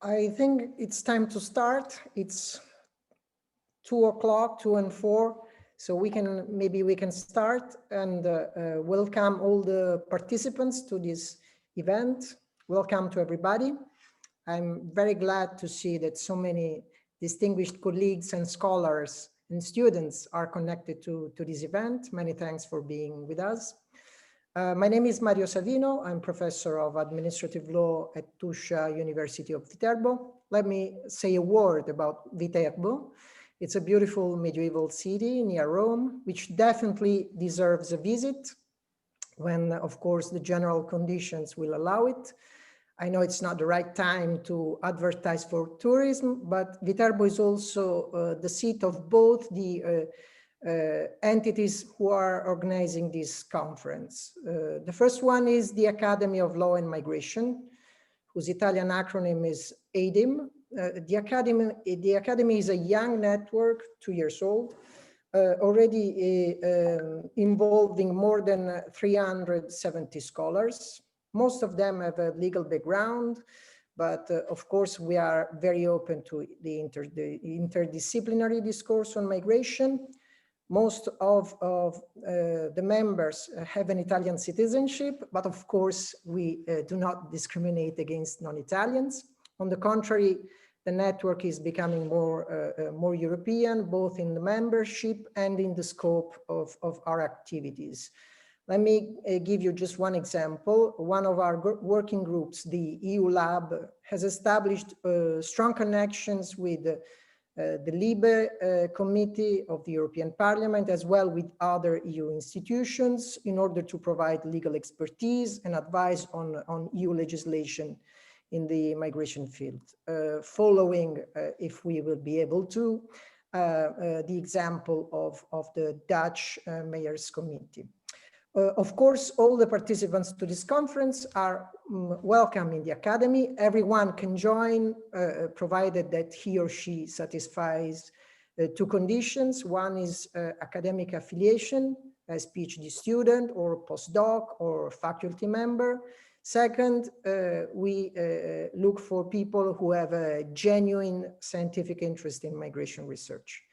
I think it's time to start. It's 2 o'clock, 2 and 4. So maybe we can start and welcome all the participants to this event. Welcome to everybody. I'm very glad to see that so many distinguished colleagues and scholars and students are connected to this event. Many thanks for being with us. My name is Mario Savino. I'm professor of administrative law at Tuscia University of Viterbo. Let me say a word about Viterbo. It's a beautiful medieval city near Rome, which definitely deserves a visit when, of course, the general conditions will allow it. I know it's not the right time to advertise for tourism, but Viterbo is also the seat of both the entities who are organizing this conference. The first one is the Academy of Law and Migration, whose Italian acronym is ADiM. The Academy is a young network, 2 years old, already involving more than 370 scholars. Most of them have a legal background, but of course we are very open to the interdisciplinary discourse on migration. Most of the members have an Italian citizenship, but of course we do not discriminate against non-Italians. On the contrary, the network is becoming more European, both in the membership and in the scope of our activities. Let me give you just one example. One of our working groups, the EU Lab, has established strong connections with the LIBE Committee of the European Parliament, as well with other EU institutions, in order to provide legal expertise and advice on EU legislation in the migration field, following, if we will be able to, the example of the Dutch Mayor's Committee. Of course, all the participants to this conference are welcome in the Academy. Everyone can join, provided that he or she satisfies two conditions. One is academic affiliation as PhD student or postdoc or faculty member. Second, we look for people who have a genuine scientific interest in migration research.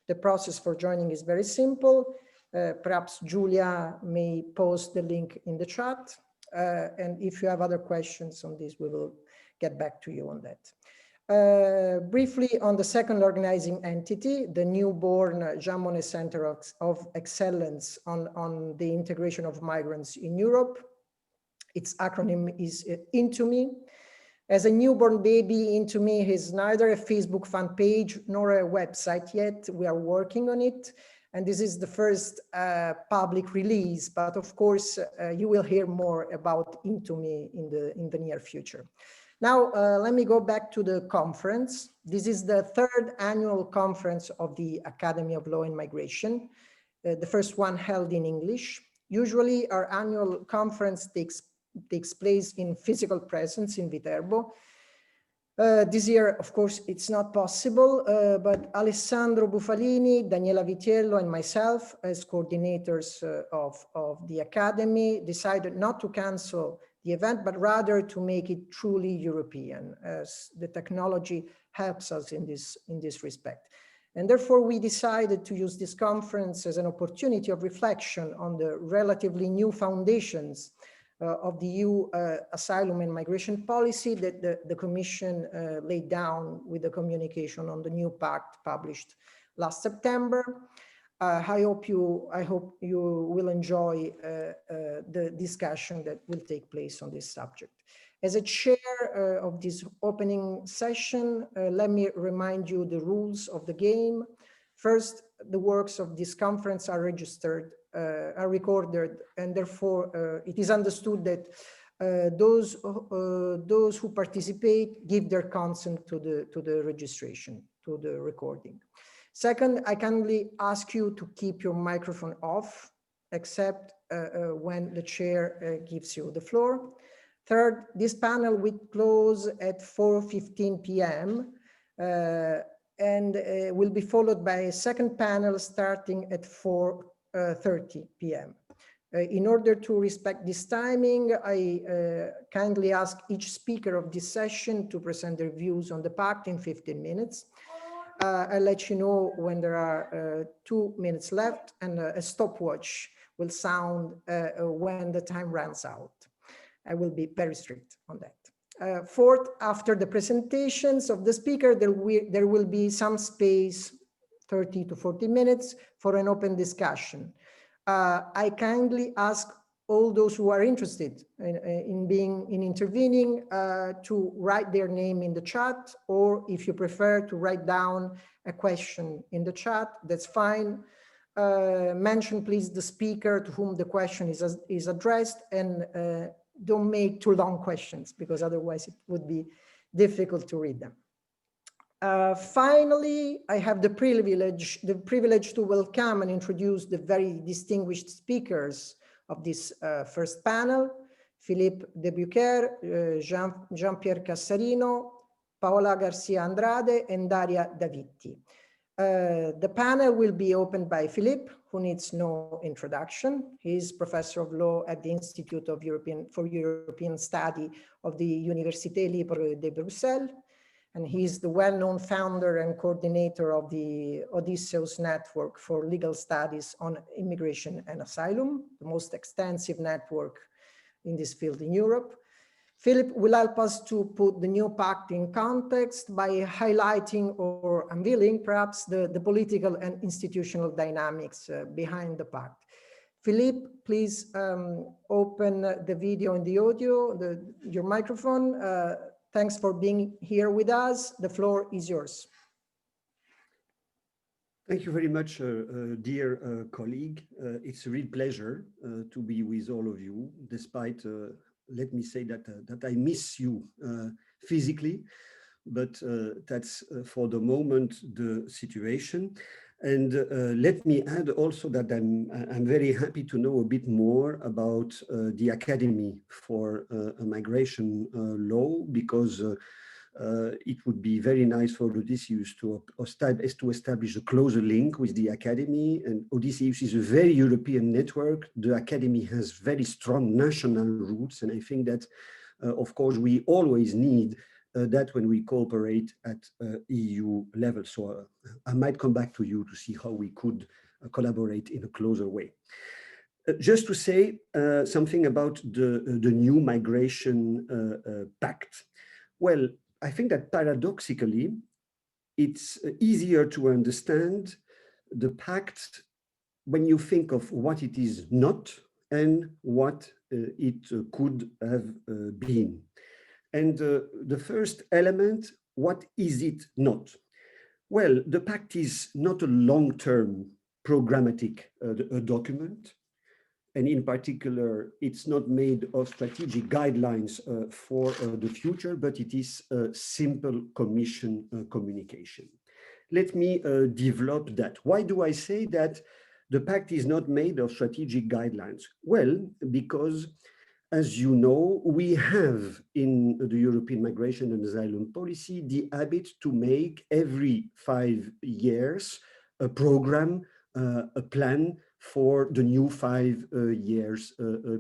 The process for joining is very simple. Perhaps Julia may post the link in the chat. And if you have other questions on this, we will get back to you on that. Briefly on the second organizing entity, the newborn Jean Monnet Center of Excellence on the integration of migrants in Europe. Its acronym is INTOME. As a newborn baby, INTOME is neither a Facebook fan page nor a website yet. We are working on it. And this is the first public release, but of course, you will hear more about INTOME in the near future. Now, let me go back to the conference. This is the third annual conference of the Academy of Law and Migration, the first one held in English. Usually, our annual conference takes place in physical presence in Viterbo. This year, of course, it's not possible, but Alessandro Bufalini, Daniela Vitiello, and myself, as coordinators of the Academy, decided not to cancel the event, but rather to make it truly European, as the technology helps us in this respect. And therefore, we decided to use this conference as an opportunity of reflection on the relatively new foundations of the EU asylum and migration policy that the Commission laid down with the communication on the new Pact published last September. I hope you will enjoy the discussion that will take place on this subject. As a chair of this opening session, let me remind you the rules of the game. First, the works of this conference are registered, are recorded, and therefore it is understood that those who participate give their consent to the registration, to the recording. Second, I kindly ask you to keep your microphone off, except when the chair gives you the floor. Third, this panel will close at 4:15 p.m. And will be followed by a second panel starting at 4:30 p.m. In order to respect this timing, I kindly ask each speaker of this session to present their views on the Pact in 15 minutes. I'll let you know when there are 2 minutes left, and a stopwatch will sound when the time runs out. I will be very strict on that. Fourth, after the presentations of the speaker, there will be some space, 30 to 40 minutes, for an open discussion. I kindly ask all those who are interested in intervening to write their name in the chat, or if you prefer to write down a question in the chat, that's fine. Mention please the speaker to whom the question is addressed, and don't make too long questions, because otherwise it would be difficult to read them. Finally, I have the privilege to welcome and introduce the very distinguished speakers of this first panel: Philippe de Bucher, Jean-Pierre Casarino, Paula Garcia Andrade, and Daria Davitti. The panel will be opened by Philippe, who needs no introduction. He's professor of law at the Institute of European Study of the Université Libre de Bruxelles. And he's the well-known founder and coordinator of the Odysseus Network for Legal Studies on Immigration and Asylum, the most extensive network in this field in Europe. Philip will help us to put the new pact in context by highlighting or unveiling perhaps the political and institutional dynamics behind the pact. Philippe, please open the video and the audio, your microphone. Thanks for being here with us. The floor is yours. Thank you very much, dear colleague. It's a real pleasure to be with all of you, despite, let me say that I miss you physically, but that's for the moment the situation. And let me add also that I'm very happy to know a bit more about the Academy for Migration Law, because it would be very nice for Odysseus to establish a closer link with the Academy. And Odysseus is a very European network. The Academy has very strong national roots. And I think that, of course, we always need that when we cooperate at EU level. So I might come back to you to see how we could collaborate in a closer way. Just to say something about the new migration pact. Well, I think that paradoxically, it's easier to understand the pact when you think of what it is not and what it could have been. And the first element, what is it not? Well, the pact is not a long-term programmatic document. And in particular, it's not made of strategic guidelines for the future, but it is a simple commission communication. Let me develop that. Why do I say that the pact is not made of strategic guidelines? Well, because as you know, we have in the European migration and asylum policy the habit to make every 5 years a program, a plan for the new 5 years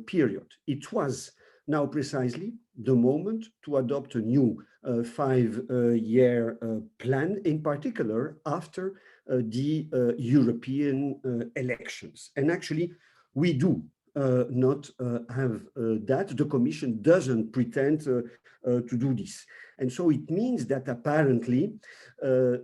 period. It was now precisely the moment to adopt a new 5-year plan, in particular after the European elections. And actually, we do not have that. The Commission doesn't pretend to do this. And so it means that apparently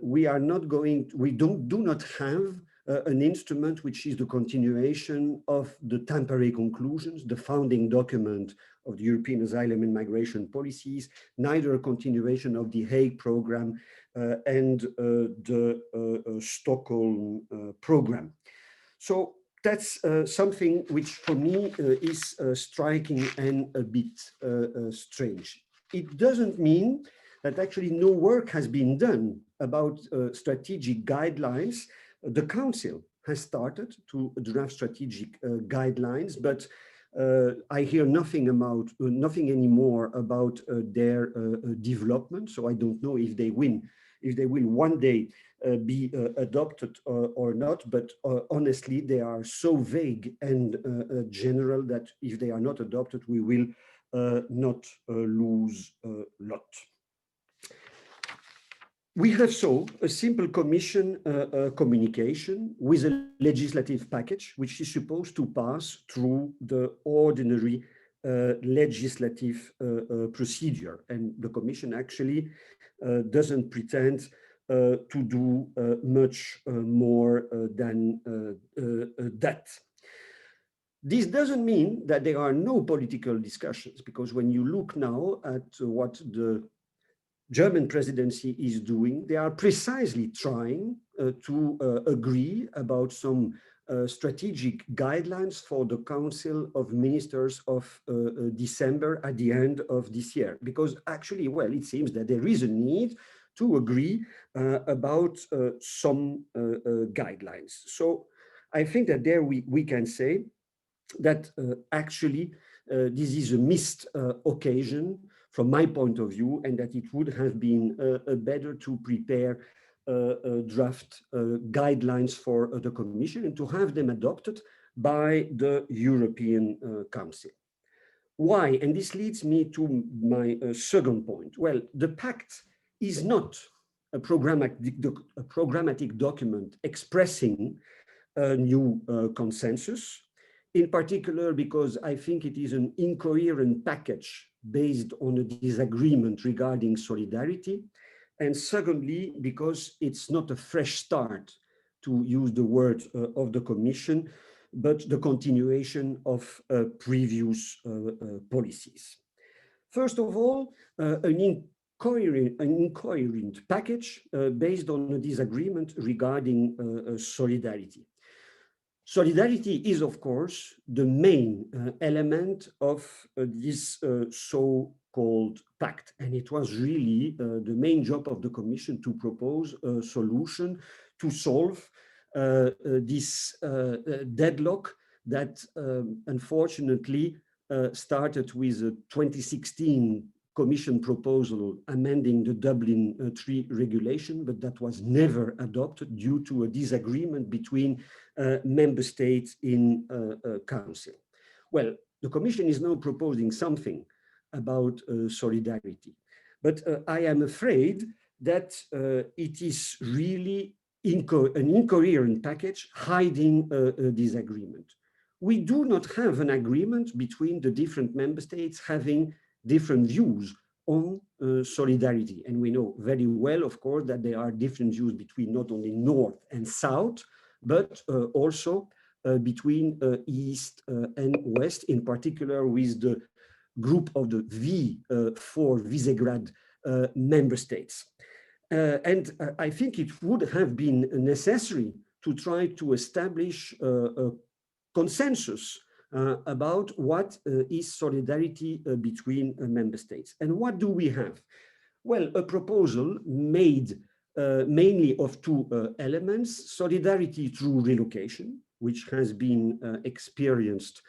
we do not have an instrument which is the continuation of the Tampere conclusions, the founding document of the European asylum and migration policies, neither a continuation of the Hague program and the Stockholm program. So that's something which for me is striking and a bit strange. It doesn't mean that actually no work has been done about strategic guidelines. The Council has started to draft strategic guidelines, but I hear nothing anymore about their development. So I don't know if they will if they will one day be adopted or not, but honestly, they are so vague and general that if they are not adopted, we will not lose a lot. We have so a simple commission communication with a legislative package, which is supposed to pass through the ordinary legislative procedure. And the commission actually doesn't pretend to do much more than that. This doesn't mean that there are no political discussions, because when you look now at what the German presidency is doing, they are precisely trying to agree about some strategic guidelines for the Council of Ministers of December at the end of this year. Because actually, well, it seems that there is a need to agree about some guidelines. So I think that there we can say that actually this is a missed occasion from my point of view, and that it would have been better to prepare draft guidelines for the Commission and to have them adopted by the European Council. Why? And this leads me to my second point. Well, the Pact is not a programmatic document expressing a new consensus, in particular because I think it is an incoherent package based on a disagreement regarding solidarity. And secondly, because it's not a fresh start, to use the word of the Commission, but the continuation of previous policies. First of all, an incoherent package based on a disagreement regarding solidarity. Solidarity is, of course, the main element of this so-called pact. And it was really the main job of the Commission to propose a solution to solve this deadlock that unfortunately started with a 2016 Commission proposal amending the Dublin III regulation, but that was never adopted due to a disagreement between member states in Council. Well, the Commission is now proposing something about solidarity, but I am afraid that it is really an incoherent package hiding a disagreement. We do not have an agreement between the different member states having different views on solidarity. And we know very well, of course, that there are different views between not only North and South, but also between East and West, in particular with the group of the V4 Visegrad member states. And I think it would have been necessary to try to establish a consensus about what is solidarity between member states. And what do we have? Well, a proposal made mainly of two elements: solidarity through relocation, which has been experienced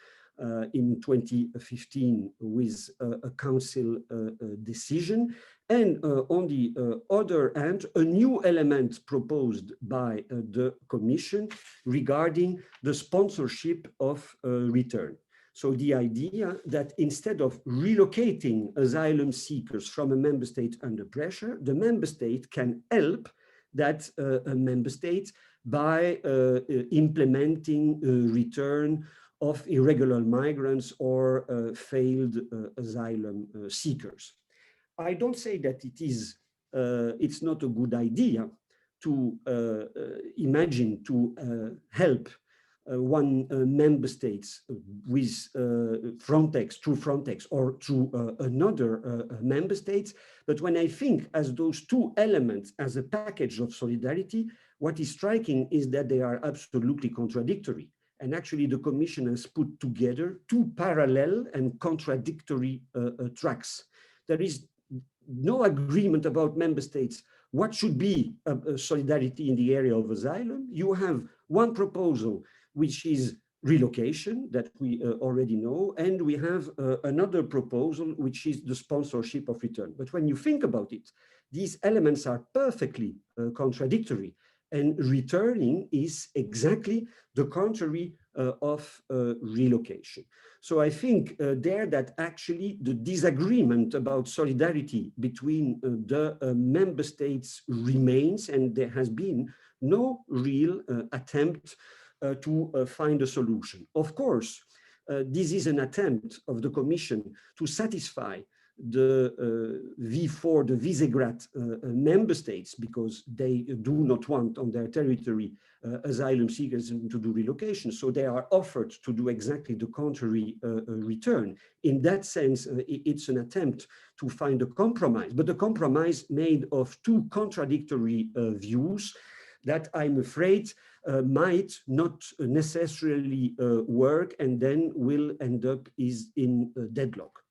in 2015 with a council decision, and on the other hand, a new element proposed by the Commission regarding the sponsorship of return. So the idea that instead of relocating asylum seekers from a member state under pressure, the member state can help that member state by implementing return of irregular migrants or failed asylum seekers. I don't say that it's not a good idea to imagine to help one member state with Frontex, through Frontex, or through another member state. But when I think as those two elements as a package of solidarity, what is striking is that they are absolutely contradictory. And actually, the Commission has put together two parallel and contradictory tracks. There is no agreement about member states what should be solidarity in the area of asylum. You have one proposal, which is relocation, that we already know, and we have another proposal, which is the sponsorship of return. But when you think about it, these elements are perfectly contradictory, and returning is exactly the contrary of relocation. So I think there that actually the disagreement about solidarity between the member states remains, and there has been no real attempt to find a solution. Of course, this is an attempt of the Commission to satisfy the V4, the Visegrad member states, because they do not want on their territory asylum seekers to do relocation. So they are offered to do exactly the contrary return. In that sense, it's an attempt to find a compromise, but a compromise made of two contradictory views that I'm afraid might not necessarily work, and then will end up in deadlock.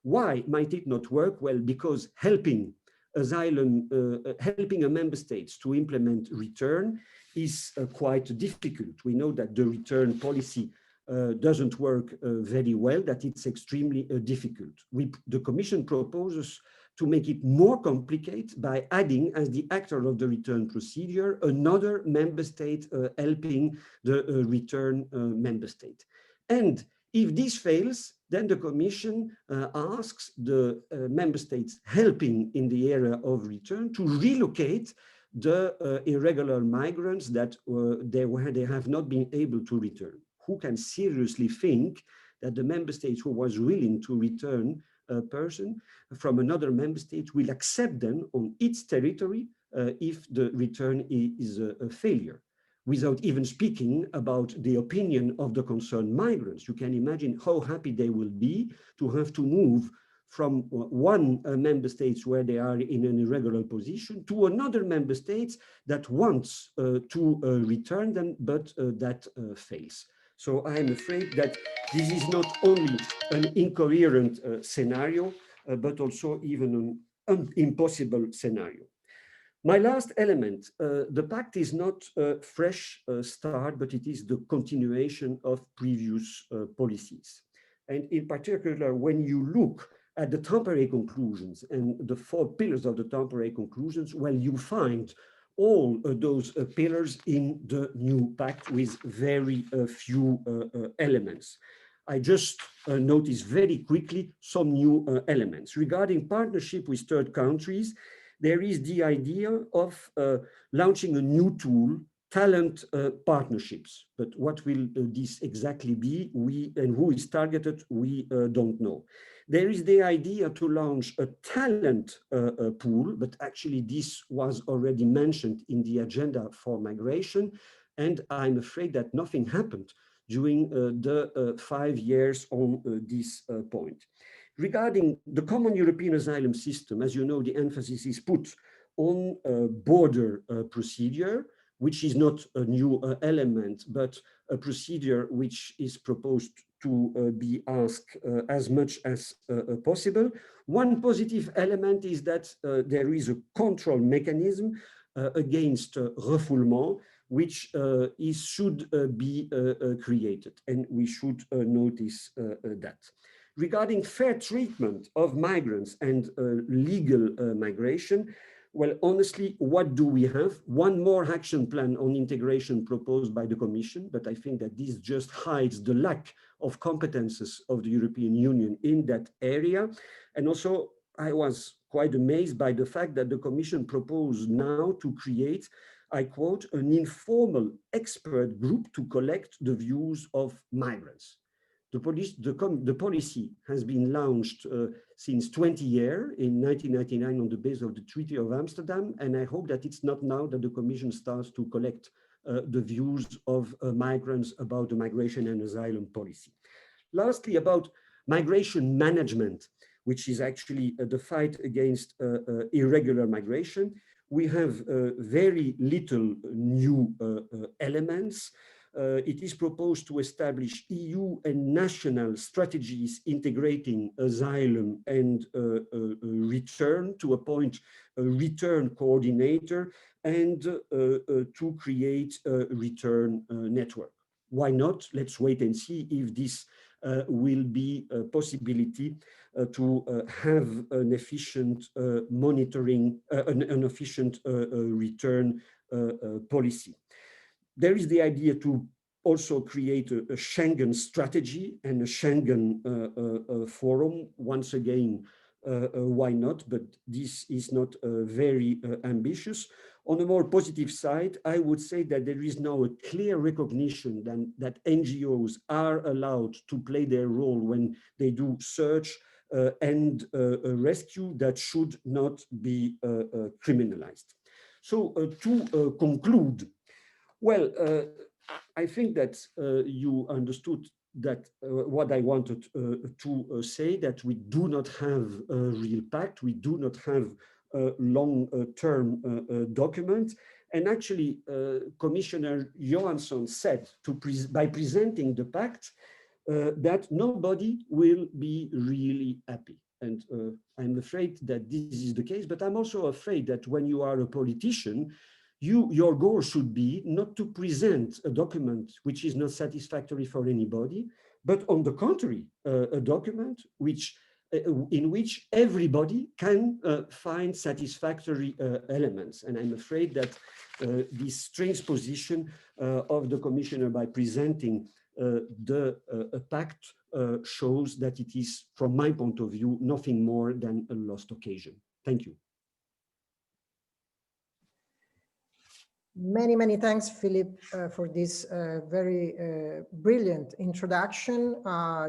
Why might it not work? Well, because helping a member state to implement return is quite difficult. We know that the return policy doesn't work very well, that it's extremely difficult. The Commission proposes to make it more complicated by adding, as the actor of the return procedure, another member state helping the return member state. And if this fails, then the Commission asks the member states helping in the area of return to relocate the irregular migrants that they have not been able to return. Who can seriously think that the member state who was willing to return a person from another member state will accept them on its territory if the return is a failure? Without even speaking about the opinion of the concerned migrants. You can imagine how happy they will be to have to move from one member state where they are in an irregular position to another member state that wants to return them, but that fails. So I am afraid that this is not only an incoherent scenario, but also even an impossible scenario. My last element, the Pact is not a fresh start, but it is the continuation of previous policies. And in particular, when you look at the temporary conclusions and the 4 pillars of the temporary conclusions, well, you find all those pillars in the new Pact with very few elements. I just noticed very quickly some new elements. Regarding partnership with third countries, there is the idea of launching a new tool, talent partnerships. But what will this exactly be? And who is targeted, we don't know. There is the idea to launch a talent pool, but actually this was already mentioned in the agenda for migration. And I'm afraid that nothing happened during the 5 years on this point. Regarding the common European asylum system, as you know, the emphasis is put on border procedure, which is not a new element, but a procedure which is proposed to be asked as much as possible. One positive element is that there is a control mechanism against refoulement, which should be created, and we should notice that. Regarding fair treatment of migrants and legal migration, well, honestly, what do we have? One more action plan on integration proposed by the Commission, but I think that this just hides the lack of competences of the European Union in that area. And also, I was quite amazed by the fact that the Commission proposed now to create, I quote, an informal expert group to collect the views of migrants. The policy has been launched since 20 years, in 1999 on the basis of the Treaty of Amsterdam, and I hope that it's not now that the Commission starts to collect the views of migrants about the migration and asylum policy. Lastly, about migration management, which is actually the fight against irregular migration, we have very little new elements. It is proposed to establish EU and national strategies integrating asylum and return, to appoint a return coordinator, and to create a return network. why not? Let's wait and see if this will be a possibility to have an efficient monitoring, an efficient return policy. There is the idea to also create a Schengen strategy and a Schengen forum. Once again, why not? But this is not very ambitious. On a more positive side, I would say that there is now a clear recognition that NGOs are allowed to play their role when they do search and rescue that should not be criminalized. So to conclude, well, I think that you understood that what I wanted to say, that we do not have a real pact, we do not have a long-term document. And actually, Commissioner Johansson said by presenting the pact that nobody will be really happy. And I'm afraid that this is the case, but I'm also afraid that when you are a politician, your goal should be not to present a document which is not satisfactory for anybody, but on the contrary, a document in which everybody can find satisfactory elements. And I'm afraid that this strange position of the Commissioner by presenting the pact shows that it is, from my point of view, nothing more than a lost occasion. Thank you. Many, many thanks, Philippe, for this very brilliant introduction.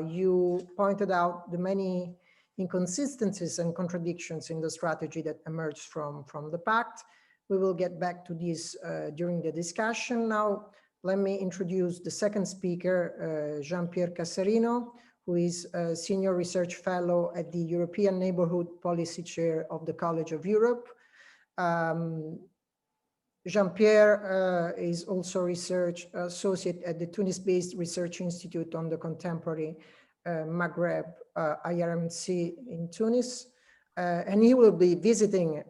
You pointed out the many inconsistencies and contradictions in the strategy that emerged from the Pact. We will get back to this during the discussion. Now, let me introduce the second speaker, Jean-Pierre Casarino, who is a Senior Research Fellow at the European Neighborhood Policy Chair of the College of Europe. Jean-Pierre is also research associate at the Tunis-based Research Institute on the Contemporary Maghreb, IRMC in Tunis. And he will be visiting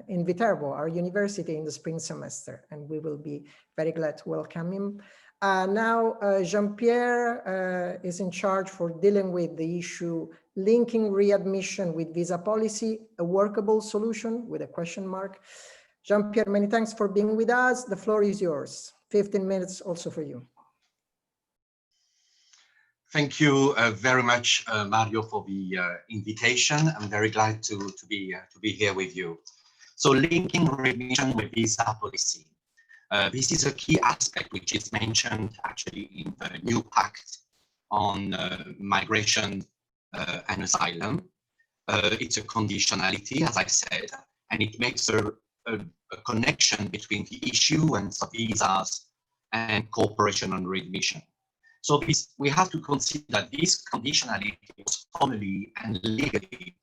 in Viterbo, our university, in the spring semester, and we will be very glad to welcome him. Now, Jean-Pierre is in charge for dealing with the issue linking readmission with visa policy, a workable solution with a question mark. Jean-Pierre, many thanks for being with us. The floor is yours. 15 minutes also for you. Thank you very much, Mario, for the invitation. I'm very glad to be here with you. So linking readmission with visa policy. This is a key aspect which is mentioned actually in the new Pact on migration and asylum. It's a conditionality, as I said, and it makes a connection between the issuance of visas and cooperation on readmission. So we have to consider that this conditionality was formally and legally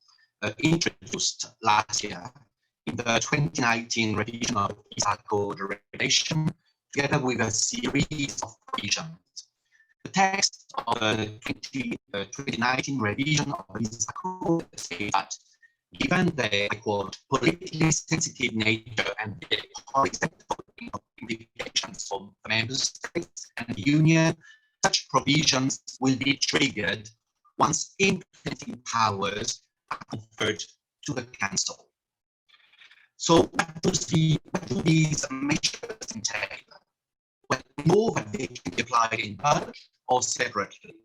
introduced last year in the 2019 revision of the Visa Code regulation, together with a series of provisions. The text of the 2019 revision of the Visa Code says that given the, I quote, politically sensitive nature and the horizontal implications for the member states and the Union, such provisions will be triggered once implementing powers are conferred to the Council. So what do these measures entail? Well, we know that they can be applied in bulk or separately.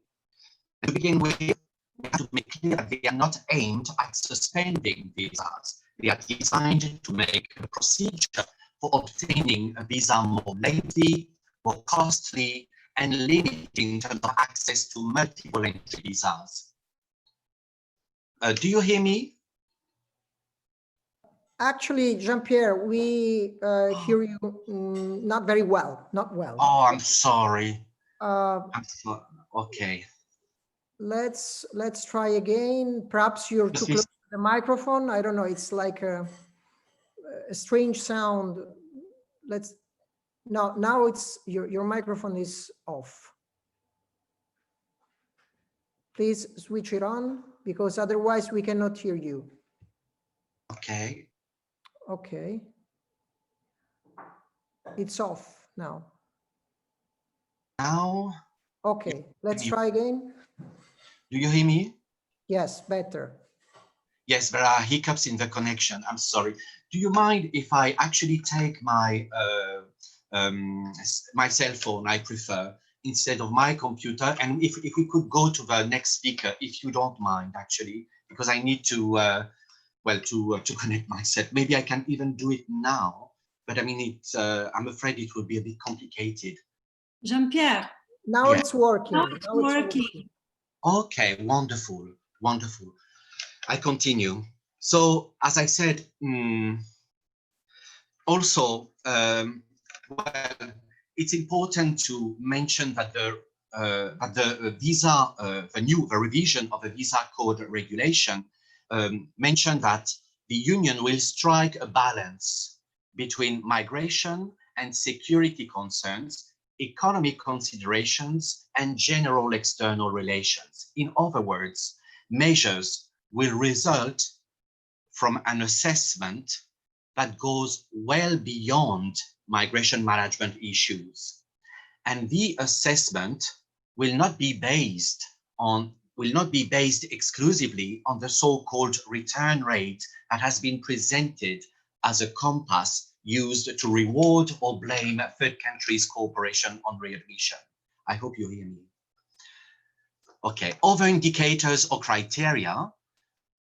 To begin with, we have to make clear that they are not aimed at suspending visas. They are designed to make the procedure for obtaining a visa more lengthy, more costly, and limited in terms of access to multiple entry visas. Do you hear me? Actually, Jean-Pierre, we hear you not very well, not well. Oh, I'm sorry. Okay. Let's try again. Perhaps you're too close to the microphone. I don't know. It's like a strange sound. Now it's your microphone is off. Please switch it on because otherwise we cannot hear you. Okay. Okay. It's off now. now. Okay, let's try again. Do you hear me? Yes, better. Yes, there are hiccups in the connection. I'm sorry. Do you mind if I actually take my my cell phone? I prefer, instead of my computer. And if we could go to the next speaker, if you don't mind, actually, because I need to well to connect myself. Maybe I can even do it now. But I mean, it's I'm afraid it would be a bit complicated. Jean-Pierre. Now Yeah. it's working. Now it's working. Okay, wonderful, wonderful. I continue. So, as I said, also, well, it's important to mention that the visa, the revision of the visa code regulation mentioned that the Union will strike a balance between migration and security concerns, economic considerations, and general external relations. In other words, measures will result from an assessment that goes well beyond migration management issues. And the assessment will not be based exclusively on the so-called return rate that has been presented as a compass used to reward or blame third countries' cooperation on readmission. I hope you hear me. Okay, other indicators or criteria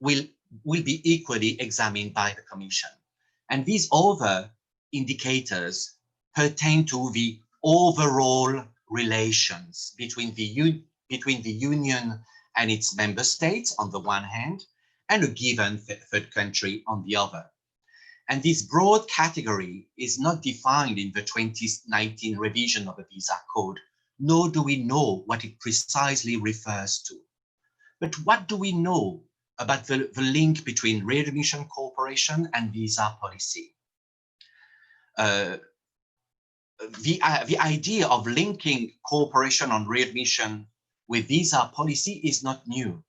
will be equally examined by the Commission. And these other indicators pertain to the overall relations between the Union and its member states on the one hand, and a given third country on the other. And this broad category is not defined in the 2019 revision of the Visa Code, nor do we know what it precisely refers to. But what do we know about the link between readmission cooperation and visa policy? The idea of linking cooperation on readmission with visa policy is not new.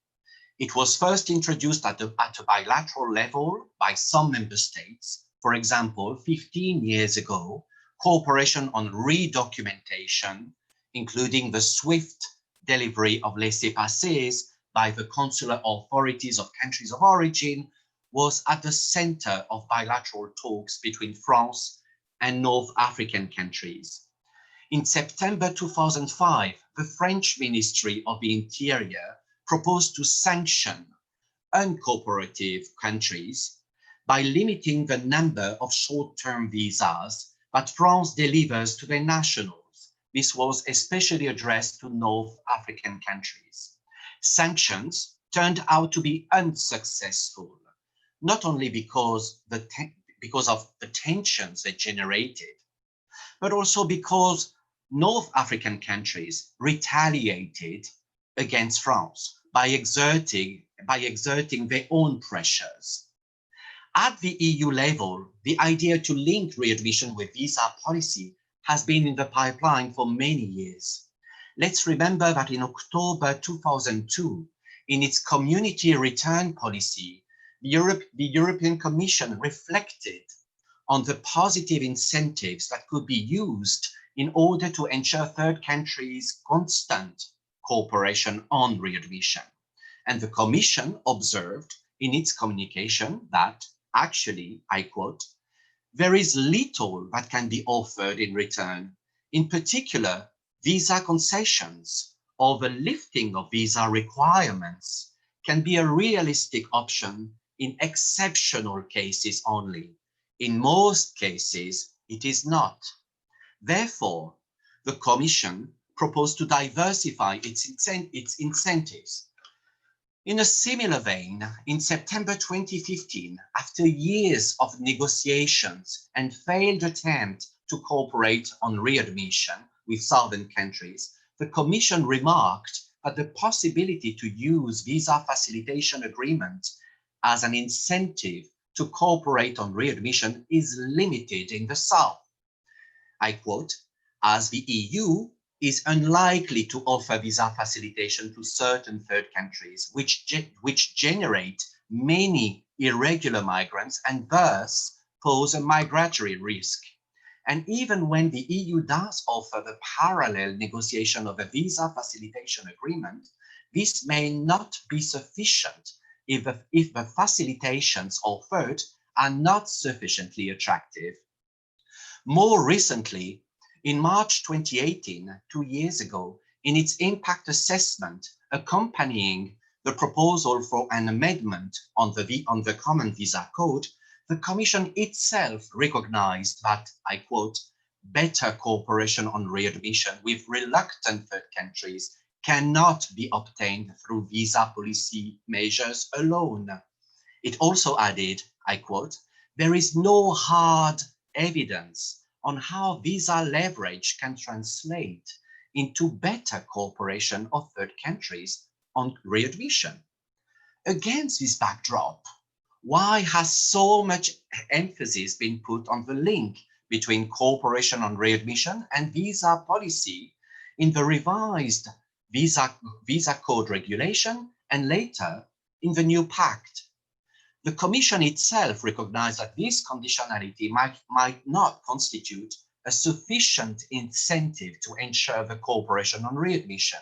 It was first introduced at a bilateral level by some member states. For example, 15 years ago, cooperation on redocumentation, including the swift delivery of laissez-passers by the consular authorities of countries of origin, was at the center of bilateral talks between France and North African countries. In September 2005, the French Ministry of the Interior proposed to sanction uncooperative countries by limiting the number of short-term visas that France delivers to their nationals. This was especially addressed to North African countries. Sanctions turned out to be unsuccessful, not only because of the tensions they generated, but also because North African countries retaliated against France by exerting their own pressures. At the EU level, the idea to link readmission with visa policy has been in the pipeline for many years. Let's remember that in October 2002, in its community return policy, the European Commission reflected on the positive incentives that could be used in order to ensure third countries' constant cooperation on readmission. And the Commission observed in its communication that, actually, I quote, "There is little that can be offered in return, in particular, visa concessions or the lifting of visa requirements can be a realistic option in exceptional cases only. In most cases, it is not." Therefore, the Commission proposed to diversify its incentives. In a similar vein, in September 2015, after years of negotiations and failed attempt to cooperate on readmission with southern countries, the Commission remarked that the possibility to use visa facilitation agreement as an incentive to cooperate on readmission is limited in the South. I quote, "As the EU is unlikely to offer visa facilitation to certain third countries, which generate many irregular migrants and thus pose a migratory risk. And even when the EU does offer the parallel negotiation of a visa facilitation agreement, this may not be sufficient if the facilitations offered are not sufficiently attractive. More recently, in March 2018, 2 years ago, in its impact assessment accompanying the proposal for an amendment on the Common Visa Code, the Commission itself recognized that, I quote, better cooperation on readmission with reluctant third countries cannot be obtained through visa policy measures alone. It also added, I quote, there is no hard evidence on how visa leverage can translate into better cooperation of third countries on readmission. Against this backdrop, why has so much emphasis been put on the link between cooperation on readmission and visa policy in the revised visa code regulation and later in the new Pact? The Commission itself recognized that this conditionality might not constitute a sufficient incentive to ensure the cooperation on readmission.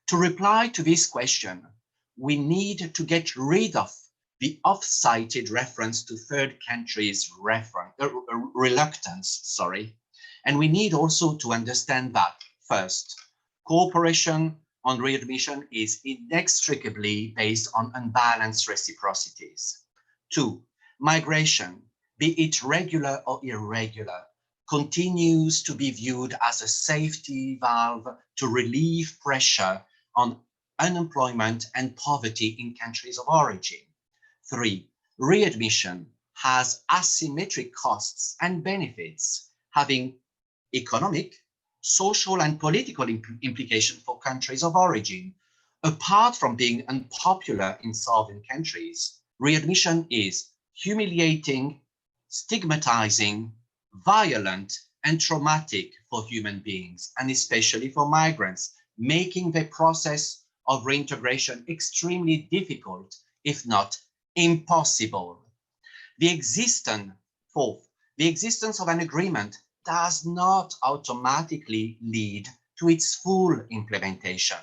To reply to this question, we need to get rid of the oft-cited reference to third countries' reluctance, and we need also to understand that, first, cooperation on readmission is inextricably based on unbalanced reciprocities. 2, migration, be it regular or irregular, continues to be viewed as a safety valve to relieve pressure on unemployment and poverty in countries of origin. 3, readmission has asymmetric costs and benefits, having economic, social and political implications for countries of origin. Apart from being unpopular in sovereign countries, readmission is humiliating, stigmatizing, violent, and traumatic for human beings, and especially for migrants, making the process of reintegration extremely difficult, if not impossible. Fourth, the existence of an agreement does not automatically lead to its full implementation,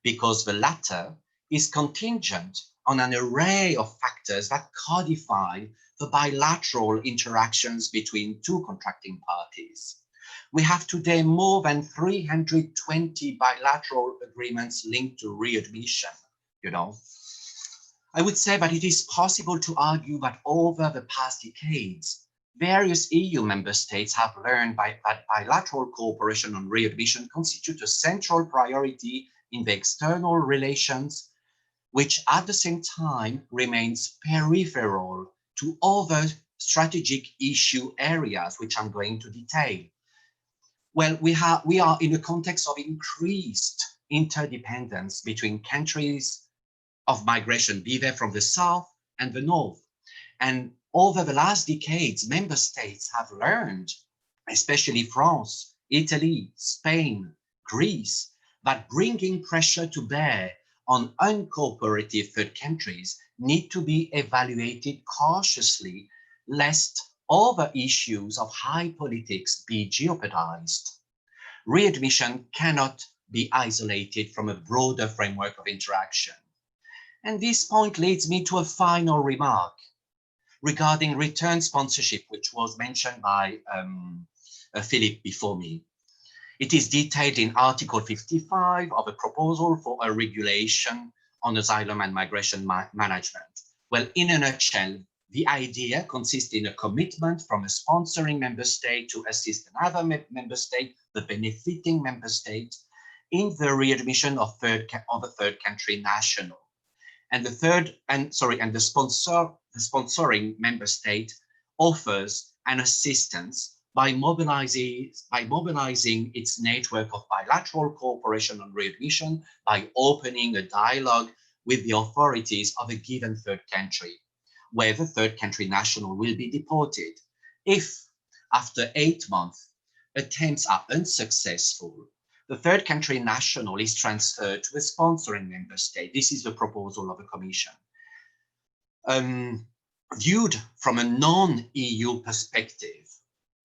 because the latter is contingent on an array of factors that codify the bilateral interactions between two contracting parties. We have today more than 320 bilateral agreements linked to readmission, I would say that it is possible to argue that over the past decades, various EU member states have learned that bilateral cooperation on readmission constitutes a central priority in the external relations, which at the same time remains peripheral to other strategic issue areas, which I'm going to detail. Well, we are in a context of increased interdependence between countries of migration, be they from the south and the north. And over the last decades, member states have learned, especially France, Italy, Spain, Greece, that bringing pressure to bear on uncooperative third countries need to be evaluated cautiously, lest other issues of high politics be jeopardized. Readmission cannot be isolated from a broader framework of interaction. And this point leads me to a final remark regarding return sponsorship, which was mentioned by Philip before me. It is detailed in Article 55 of a proposal for a regulation on asylum and migration management. Well, in a nutshell, the idea consists in a commitment from a sponsoring member state to assist another member state, the benefiting member state, in the readmission of a third country national. And the sponsoring member state offers an assistance by mobilizing its network of bilateral cooperation on readmission, by opening a dialogue with the authorities of a given third country, where the third country national will be deported. If, after 8 months, attempts are unsuccessful, the third country national is transferred to a sponsoring member state. This is the proposal of the Commission. Viewed from a non-EU perspective,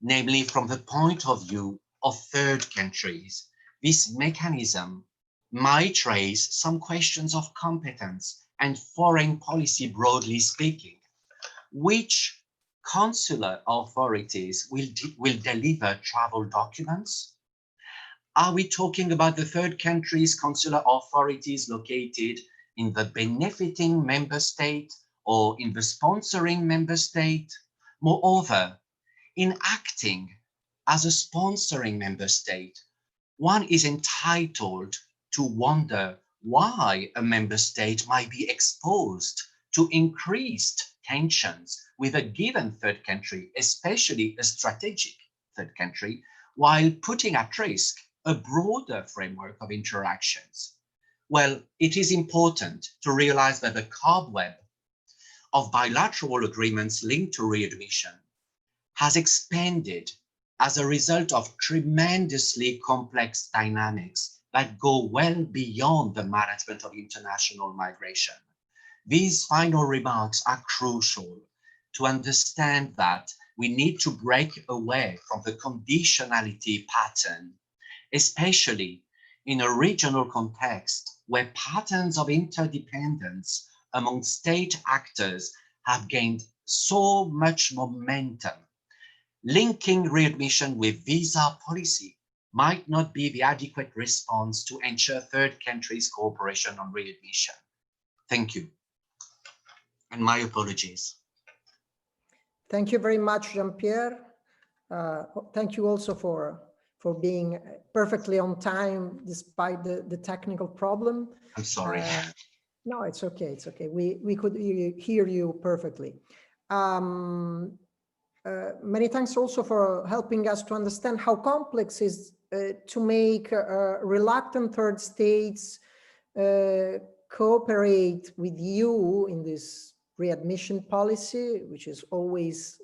namely from the point of view of third countries. This mechanism might raise some questions of competence and foreign policy broadly speaking. Which consular authorities will deliver travel documents? Are we talking about the third country's consular authorities located in the benefiting member state or in the sponsoring member state? Moreover, in acting as a sponsoring member state, one is entitled to wonder why a member state might be exposed to increased tensions with a given third country, especially a strategic third country, while putting at risk a broader framework of interactions. Well, it is important to realize that the cobweb of bilateral agreements linked to readmission has expanded as a result of tremendously complex dynamics that go well beyond the management of international migration. These final remarks are crucial to understand that we need to break away from the conditionality pattern, especially in a regional context where patterns of interdependence among state actors have gained so much momentum. Linking readmission with visa policy might not be the adequate response to ensure third countries' cooperation on readmission. Thank you. And my apologies. Thank you very much, Jean-Pierre. Thank you also for being perfectly on time despite the technical problem. I'm sorry. No, it's okay. It's okay. We could hear you perfectly. Many thanks also for helping us to understand how complex it is to make reluctant third states cooperate with you in this readmission policy, which is always,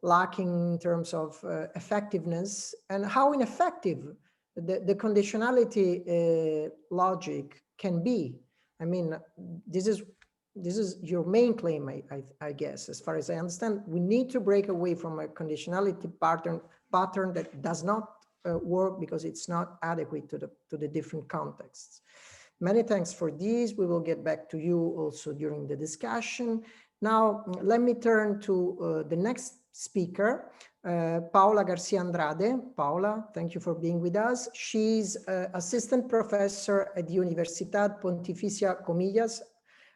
lacking in terms of effectiveness, and how ineffective the conditionality logic can be. I mean, this is your main claim, I guess, as far as I understand. We need to break away from a conditionality pattern that does not work because it's not adequate to the different contexts. Many thanks for this. We will get back to you also during the discussion. Now, let me turn to the next speaker, Paula Garcia Andrade. Paula, thank you for being with us. She's assistant professor at the Universidad Pontificia Comillas,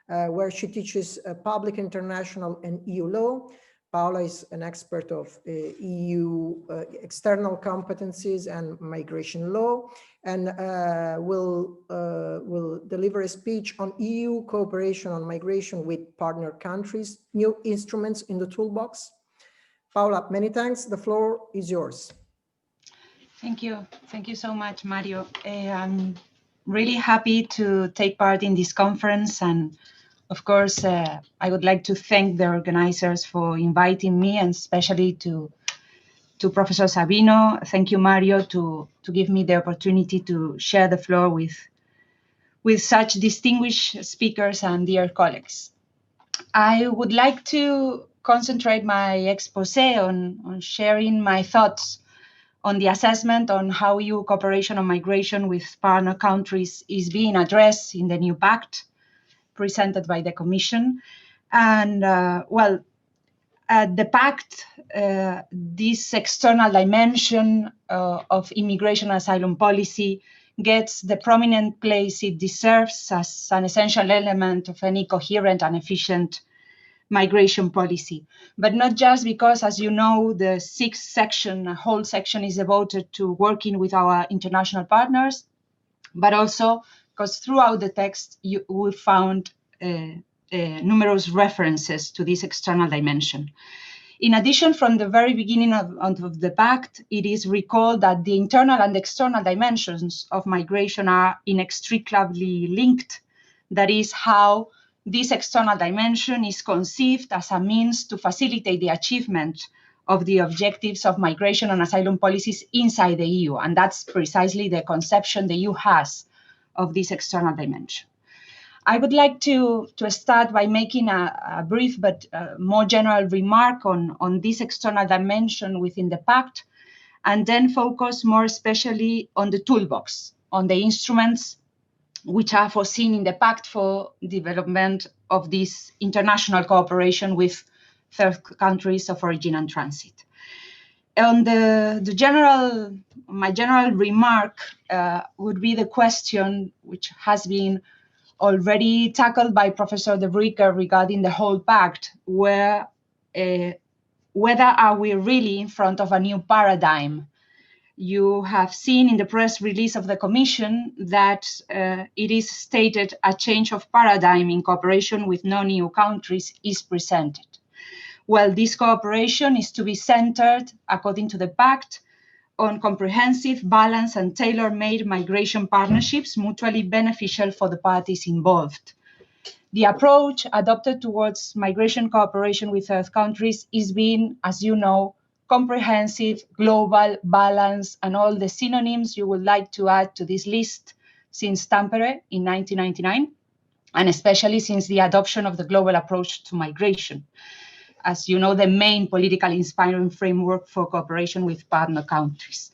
where she teaches public, international, and EU law. Paula is an expert of EU external competencies and migration law, and will deliver a speech on EU cooperation on migration with partner countries, new instruments in the toolbox. Paula, many thanks. The floor is yours. Thank you. Thank you so much, Mario. I'm really happy to take part in this conference, and of course, I would like to thank the organizers for inviting me, and especially to Professor Sabino. Thank you, Mario, to give me the opportunity to share the floor with such distinguished speakers and dear colleagues. I would like to concentrate my expose on sharing my thoughts on the assessment on how EU cooperation on migration with partner countries is being addressed in the new Pact presented by the Commission. And the Pact, this external dimension of immigration and asylum policy gets the prominent place it deserves as an essential element of any coherent and efficient migration policy. But not just because, as you know, the sixth section, a whole section, is devoted to working with our international partners, but also because throughout the text we found numerous references to this external dimension. In addition, from the very beginning of the Pact, it is recalled that the internal and external dimensions of migration are inextricably linked. That is how this external dimension is conceived as a means to facilitate the achievement of the objectives of migration and asylum policies inside the EU. And that's precisely the conception the EU has of this external dimension. I would like to start by making a brief but more general remark on this external dimension within the Pact, and then focus more especially on the toolbox, on the instruments which are foreseen in the Pact for development of this international cooperation with third countries of origin and transit. On my general remark would be the question which has been already tackled by Professor De Vricker regarding the whole Pact, whether are we really in front of a new paradigm? You have seen in the press release of the Commission that it is stated a change of paradigm in cooperation with non-EU countries is presented. Well, this cooperation is to be centered, according to the Pact, on comprehensive, balanced, and tailor-made migration partnerships mutually beneficial for the parties involved. The approach adopted towards migration cooperation with third countries is being, as you know, comprehensive, global, balanced, and all the synonyms you would like to add to this list since Tampere in 1999, and especially since the adoption of the global approach to migration. As you know, the main politically inspiring framework for cooperation with partner countries.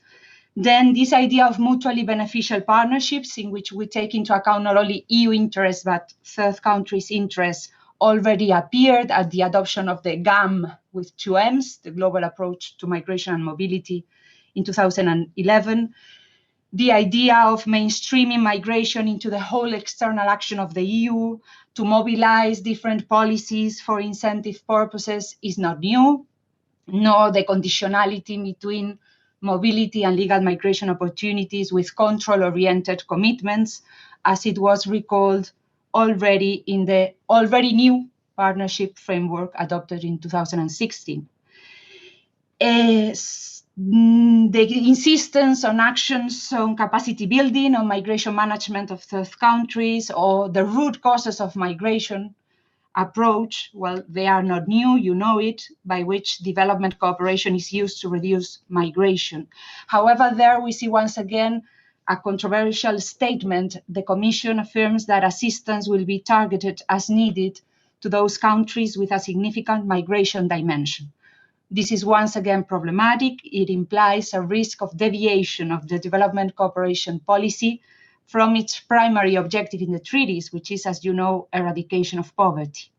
Then this idea of mutually beneficial partnerships in which we take into account not only EU interests, but third countries' interests already appeared at the adoption of the GAM with 2 M's, the Global Approach to Migration and Mobility in 2011. The idea of mainstreaming migration into the whole external action of the EU to mobilize different policies for incentive purposes is not new, nor the conditionality between mobility and legal migration opportunities with control-oriented commitments, as it was recalled already in the already new partnership framework adopted in 2016. The insistence on actions on capacity building, on migration management of third countries, or the root causes of migration approach, well, they are not new, you know it, by which development cooperation is used to reduce migration. However, there we see once again a controversial statement. The Commission affirms that assistance will be targeted as needed to those countries with a significant migration dimension. This is once again problematic. It implies a risk of deviation of the development cooperation policy from its primary objective in the treaties, which is, as you know, eradication of poverty.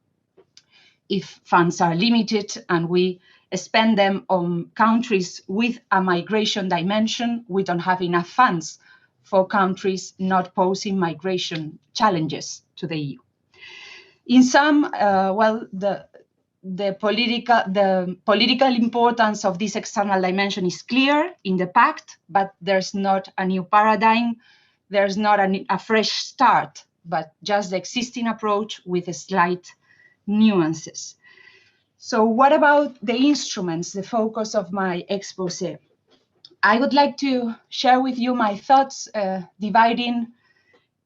If funds are limited and we spend them on countries with a migration dimension, we don't have enough funds for countries not posing migration challenges to the EU. In sum, the political importance of this external dimension is clear in the Pact, but there's not a new paradigm. There's not a fresh start, but just the existing approach with slight nuances. So what about the instruments, the focus of my expose? I would like to share with you my thoughts, dividing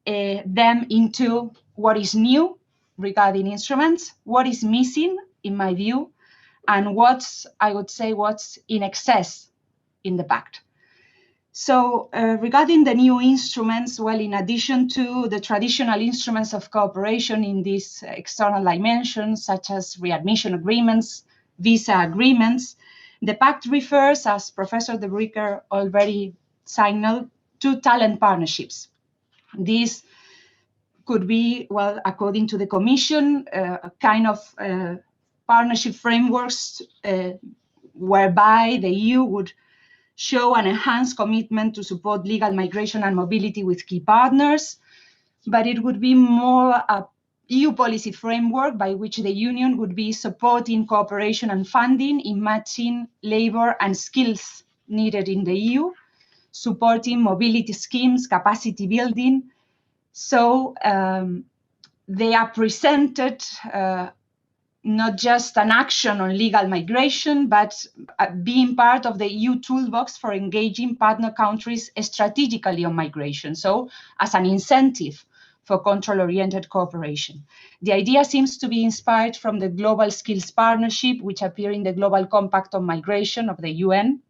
them into what is new regarding instruments, what is missing in my view, and what's in excess in the Pact. So regarding the new instruments, well, in addition to the traditional instruments of cooperation in these external dimensions, such as readmission agreements, visa agreements, the Pact refers, as Professor De Vricker already signaled, to talent partnerships. These could be, well, according to the Commission, a kind of partnership frameworks whereby the EU would show an enhanced commitment to support legal migration and mobility with key partners, but it would be more a EU policy framework by which the Union would be supporting cooperation and funding in matching labor and skills needed in the EU, supporting mobility schemes, capacity building. So they are presented not just an action on legal migration, but being part of the EU toolbox for engaging partner countries strategically on migration, so as an incentive for control-oriented cooperation. The idea seems to be inspired from the Global Skills Partnership, which appear in the Global Compact on Migration of the UN,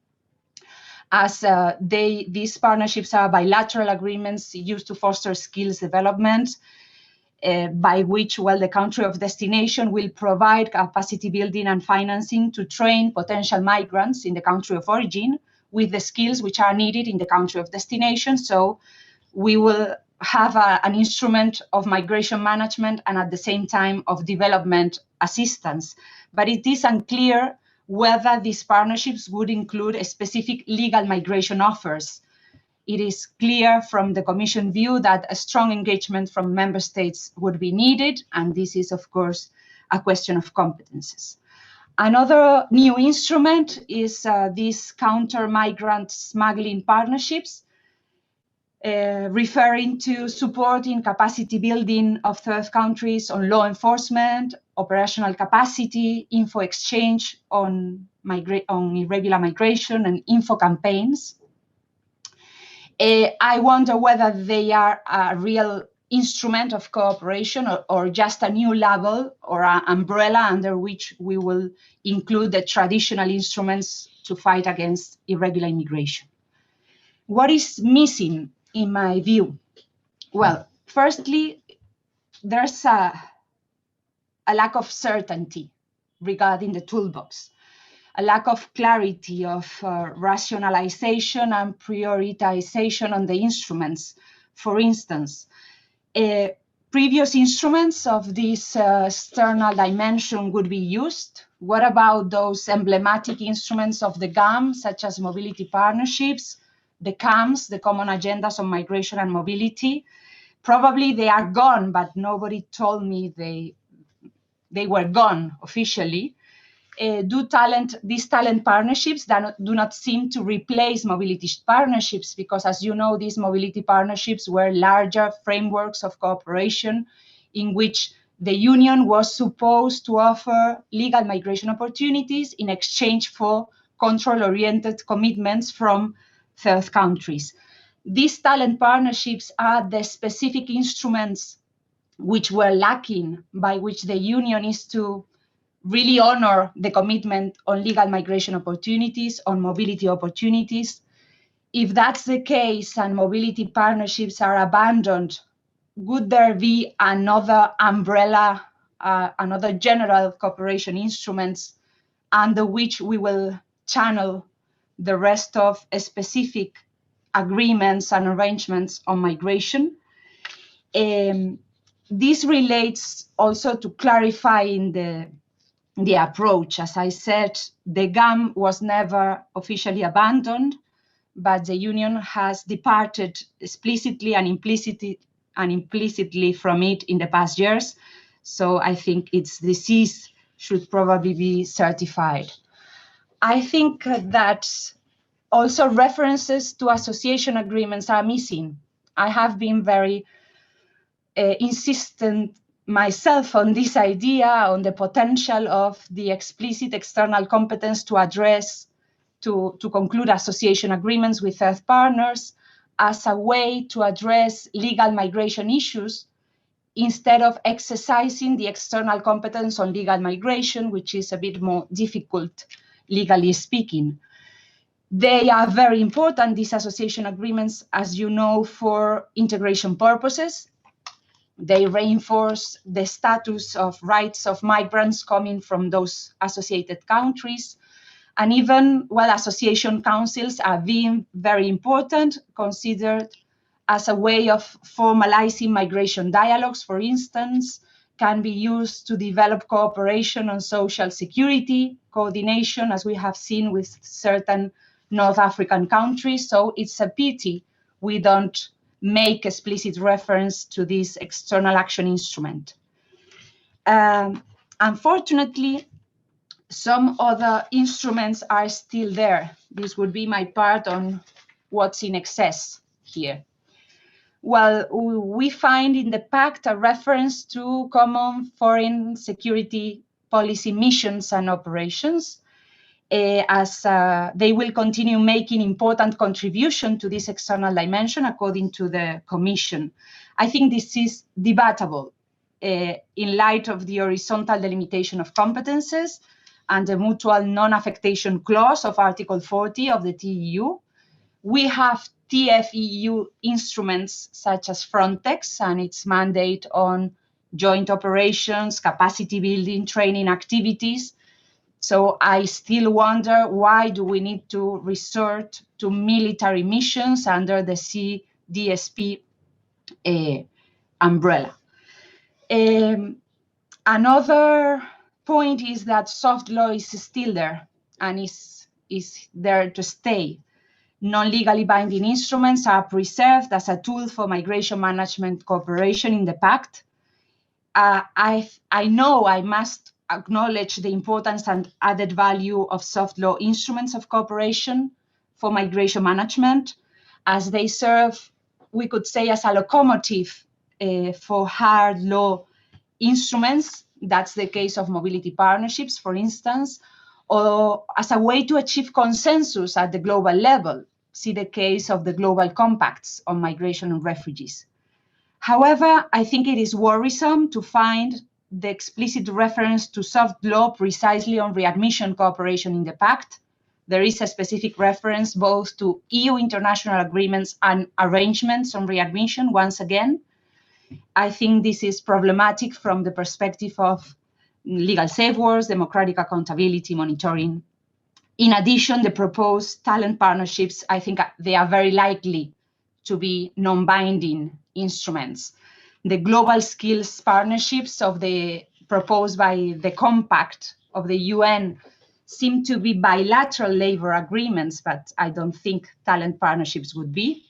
as these partnerships are bilateral agreements used to foster skills development. by which, well, the country of destination will provide capacity building and financing to train potential migrants in the country of origin with the skills which are needed in the country of destination. So we will have an instrument of migration management and at the same time of development assistance. But it is unclear whether these partnerships would include a specific legal migration offers. It is clear from the Commission view that a strong engagement from member states would be needed, and this is, of course, a question of competences. Another new instrument is these counter-migrant smuggling partnerships, referring to supporting capacity building of third countries on law enforcement, operational capacity, info exchange on irregular migration, and info campaigns. I wonder whether they are a real instrument of cooperation or just a new label or an umbrella under which we will include the traditional instruments to fight against irregular immigration. What is missing, in my view? Well, firstly, there's a lack of certainty regarding the toolbox, a lack of clarity of rationalization and prioritization on the instruments. For instance, previous instruments of this external dimension would be used. What about those emblematic instruments of the GAM, such as mobility partnerships, the CAMs, the Common Agendas on Migration and Mobility? Probably they are gone, but nobody told me they were gone officially. These talent partnerships that do not seem to replace mobility partnerships, because as you know, these mobility partnerships were larger frameworks of cooperation in which the Union was supposed to offer legal migration opportunities in exchange for control-oriented commitments from third countries. These talent partnerships are the specific instruments which were lacking, by which the Union is to really honor the commitment on legal migration opportunities, on mobility opportunities. If that's the case and mobility partnerships are abandoned, would there be another umbrella, another general cooperation instruments under which we will channel the rest of specific agreements and arrangements on migration? This relates also to clarifying the approach. As I said, the GAM was never officially abandoned, but the Union has departed explicitly and implicitly from it in the past years. So I think its disease should probably be certified. I think that also references to association agreements are missing. I have been very insistent myself on this idea, on the potential of the explicit external competence to address, to conclude association agreements with third partners as a way to address legal migration issues instead of exercising the external competence on legal migration, which is a bit more difficult, legally speaking. They are very important, these association agreements, as you know, for integration purposes. They reinforce the status of rights of migrants coming from those associated countries. And even, well, association councils are being very important, considered as a way of formalizing migration dialogues, for instance, can be used to develop cooperation on social security, coordination, as we have seen with certain North African countries. So it's a pity we don't make explicit reference to this external action instrument. Unfortunately, some other instruments are still there. This would be my part on what's in excess here. Well, we find in the Pact a reference to common foreign security policy missions and operations, as they will continue making important contribution to this external dimension, according to the Commission. I think this is debatable in light of the horizontal delimitation of competences and the mutual non-affectation clause of Article 40 of the TEU. We have TFEU instruments such as Frontex and its mandate on joint operations, capacity building, training activities. So I still wonder, why do we need to resort to military missions under the CDSP umbrella? Another point is that soft law is still there and is there to stay. Non-legally binding instruments are preserved as a tool for migration management cooperation in the Pact. I know I must acknowledge the importance and added value of soft law instruments of cooperation for migration management, as they serve, we could say, as a locomotive for hard law instruments. That's the case of mobility partnerships, for instance, or as a way to achieve consensus at the global level. See the case of the global compacts on migration and refugees. However, I think it is worrisome to find the explicit reference to soft law precisely on readmission cooperation in the Pact. There is a specific reference both to EU international agreements and arrangements on readmission, once again. I think this is problematic from the perspective of legal safeguards, democratic accountability, monitoring. In addition, the proposed talent partnerships, I think they are very likely to be non-binding instruments. The global skills partnerships proposed by the Compact of the UN seem to be bilateral labor agreements, but I don't think talent partnerships would be.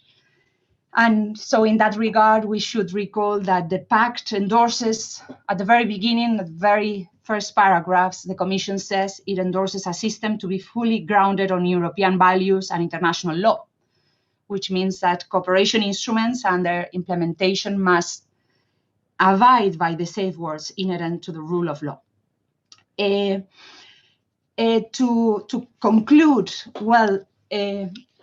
And so in that regard, we should recall that the Pact endorses, at the very beginning, the very first paragraphs, the Commission says it endorses a system to be fully grounded on European values and international law, which means that cooperation instruments and their implementation must abide by the safeguards inherent to the rule of law. To conclude, well,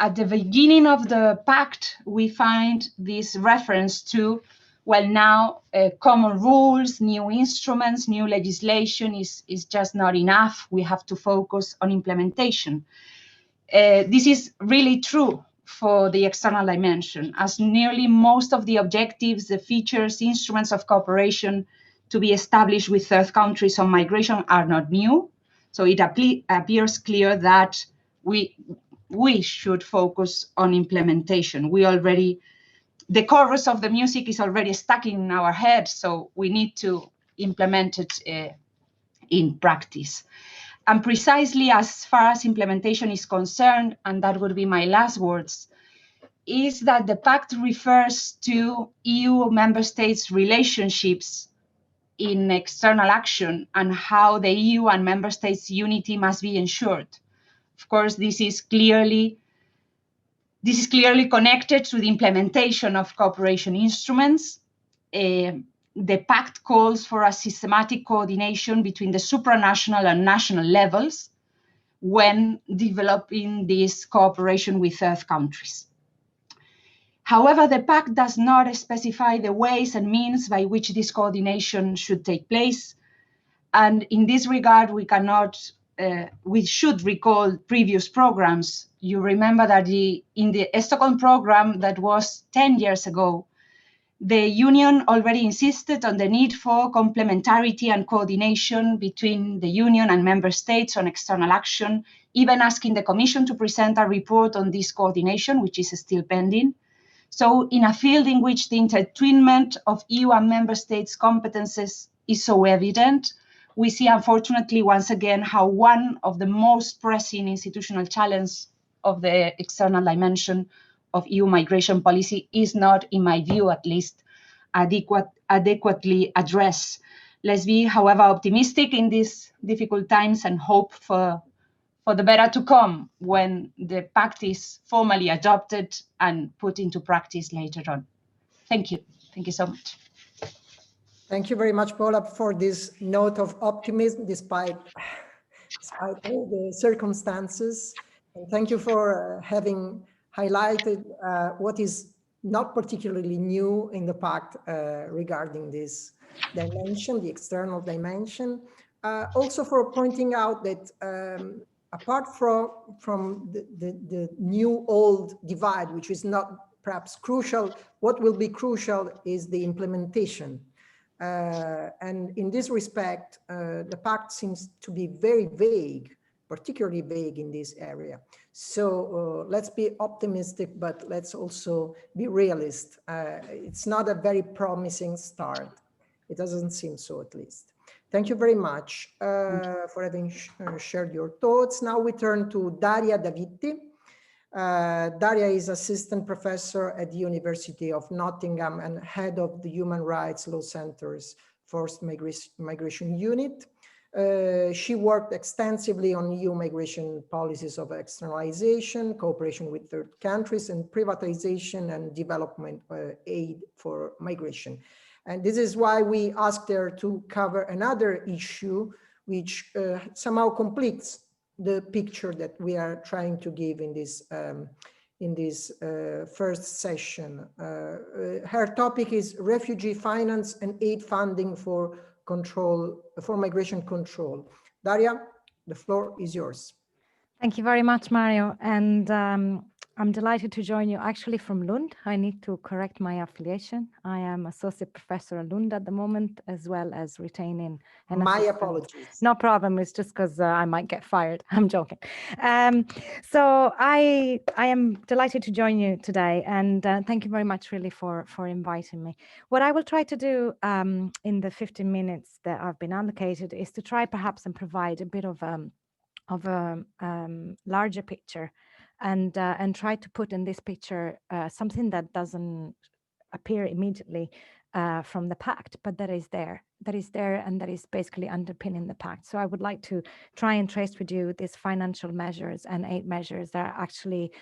at the beginning of the Pact, we find this reference to, well, now common rules, new instruments, new legislation is just not enough. We have to focus on implementation. This is really true for the external dimension, as nearly most of the objectives, the features, instruments of cooperation to be established with third countries on migration are not new. So it appears clear that we should focus on implementation. The chorus of the music is already stuck in our head, so we need to implement it in practice. And precisely as far as implementation is concerned, and that would be my last words, is that the Pact refers to EU member states' relationships in external action and how the EU and member states' unity must be ensured. Of course, this is clearly connected to the implementation of cooperation instruments. The Pact calls for a systematic coordination between the supranational and national levels when developing this cooperation with third countries. However, the Pact does not specify the ways and means by which this coordination should take place. And in this regard, we should recall previous programs. You remember that in the Stockholm program that was 10 years ago, the Union already insisted on the need for complementarity and coordination between the Union and member states on external action, even asking the Commission to present a report on this coordination, which is still pending. So in a field in which the intertwinement of EU and member states' competences is so evident, we see, unfortunately, once again, how one of the most pressing institutional challenges of the external dimension of EU migration policy is not, in my view at least, adequately addressed. Let's be, however, optimistic in these difficult times and hope for the better to come when the Pact is formally adopted and put into practice later on. Thank you. Thank you so much. Thank you very much, Paula, for this note of optimism despite all the circumstances. And thank you for having highlighted what is not particularly new in the Pact regarding this dimension, the external dimension. Also for pointing out that apart from the new-old divide, which is not perhaps crucial, what will be crucial is the implementation And in this respect, the pact seems to be very vague, particularly vague in this area. So let's be optimistic, but let's also be realist. It's not a very promising start. It doesn't seem so, at least. Thank you very much for having shared your thoughts. Now we turn to Daria Davitti. Daria is assistant professor at the University of Nottingham and head of the Human Rights Law Center's Forced Migration Unit. She worked extensively on EU migration policies of externalization, cooperation with third countries, and privatization and development aid for migration. And this is why we asked her to cover another issue which somehow completes the picture that we are trying to give in this first session. Her topic is refugee finance and aid funding for migration control. Daria, the floor is yours. Thank you very much, Mario. And I'm delighted to join you actually from Lund. I need to correct my affiliation. I am associate professor at Lund at the moment, as well as retaining an My assistant. apologies. No problem. It's just because I might get fired. I'm joking. So I am delighted to join you today, and thank you very much really for inviting me. What I will try to do in the 15 minutes that I've been allocated is to try perhaps and provide a bit of a larger picture and try to put in this picture something that doesn't appear immediately from the pact, but that is there and that is basically underpinning the pact. So I would like to try and trace with you these financial measures and aid measures that are actually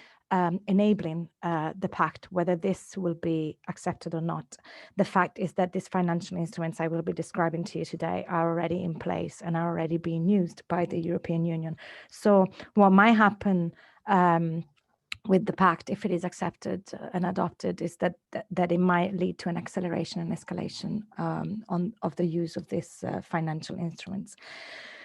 enabling the pact, whether this will be accepted or not. The fact is that these financial instruments I will be describing to you today are already in place and are already being used by the European Union. So what might happen with the pact, if it is accepted and adopted, is that it might lead to an acceleration and escalation of the use of these financial instruments.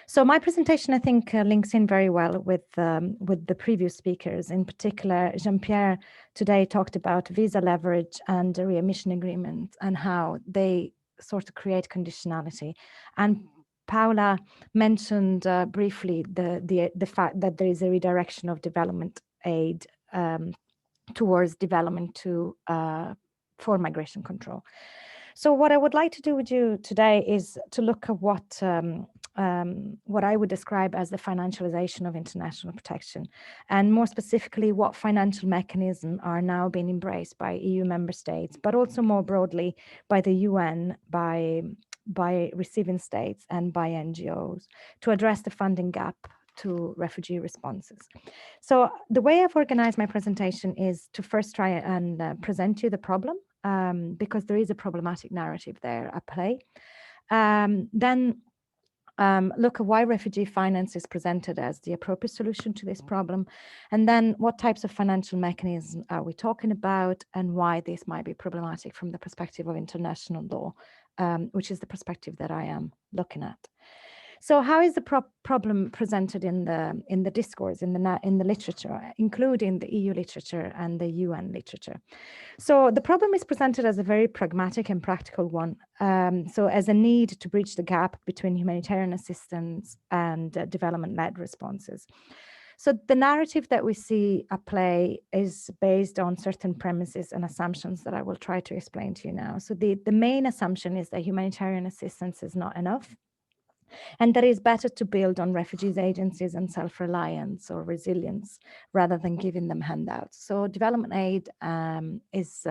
So my presentation, I think, links in very well with the previous speakers. In particular, Jean-Pierre today talked about visa leverage and the readmission agreement and how they sort of create conditionality. And Paula mentioned briefly the fact that there is a redirection of development aid towards development for migration control. So what I would like to do with you today is to look at what I would describe as the financialization of international protection, and more specifically, what financial mechanisms are now being embraced by EU member states, but also more broadly by the UN, by receiving states and by NGOs to address the funding gap to refugee responses. So the way I've organized my presentation is to first try and present you the problem, because there is a problematic narrative there at play. Then look at why refugee finance is presented as the appropriate solution to this problem, and then what types of financial mechanisms are we talking about and why this might be problematic from the perspective of international law, which is the perspective that I am looking at. So how is the problem presented in the discourse, in the literature, including the EU literature and the UN literature? So the problem is presented as a very pragmatic and practical one. So as a need to bridge the gap between humanitarian assistance and development-led responses. So the narrative that we see at play is based on certain premises and assumptions that I will try to explain to you now. So the main assumption is that humanitarian assistance is not enough, and that it's better to build on refugees agencies and self-reliance or resilience rather than giving them handouts. So development aid is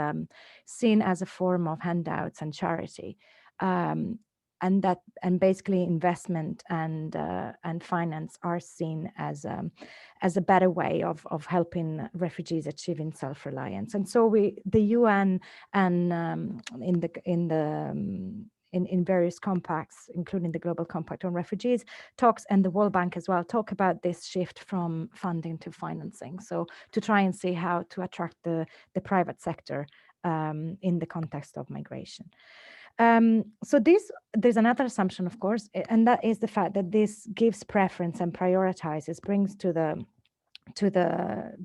seen as a form of handouts and charity, and basically investment and finance are seen as a better way of helping refugees achieving self-reliance. And so the UN and in various compacts, including the Global Compact on Refugees, and the World Bank as well, talk about this shift from funding to financing. So to try and see how to attract the private sector in the context of migration. So there's another assumption, of course, and that is the fact that this gives preference and prioritizes, brings to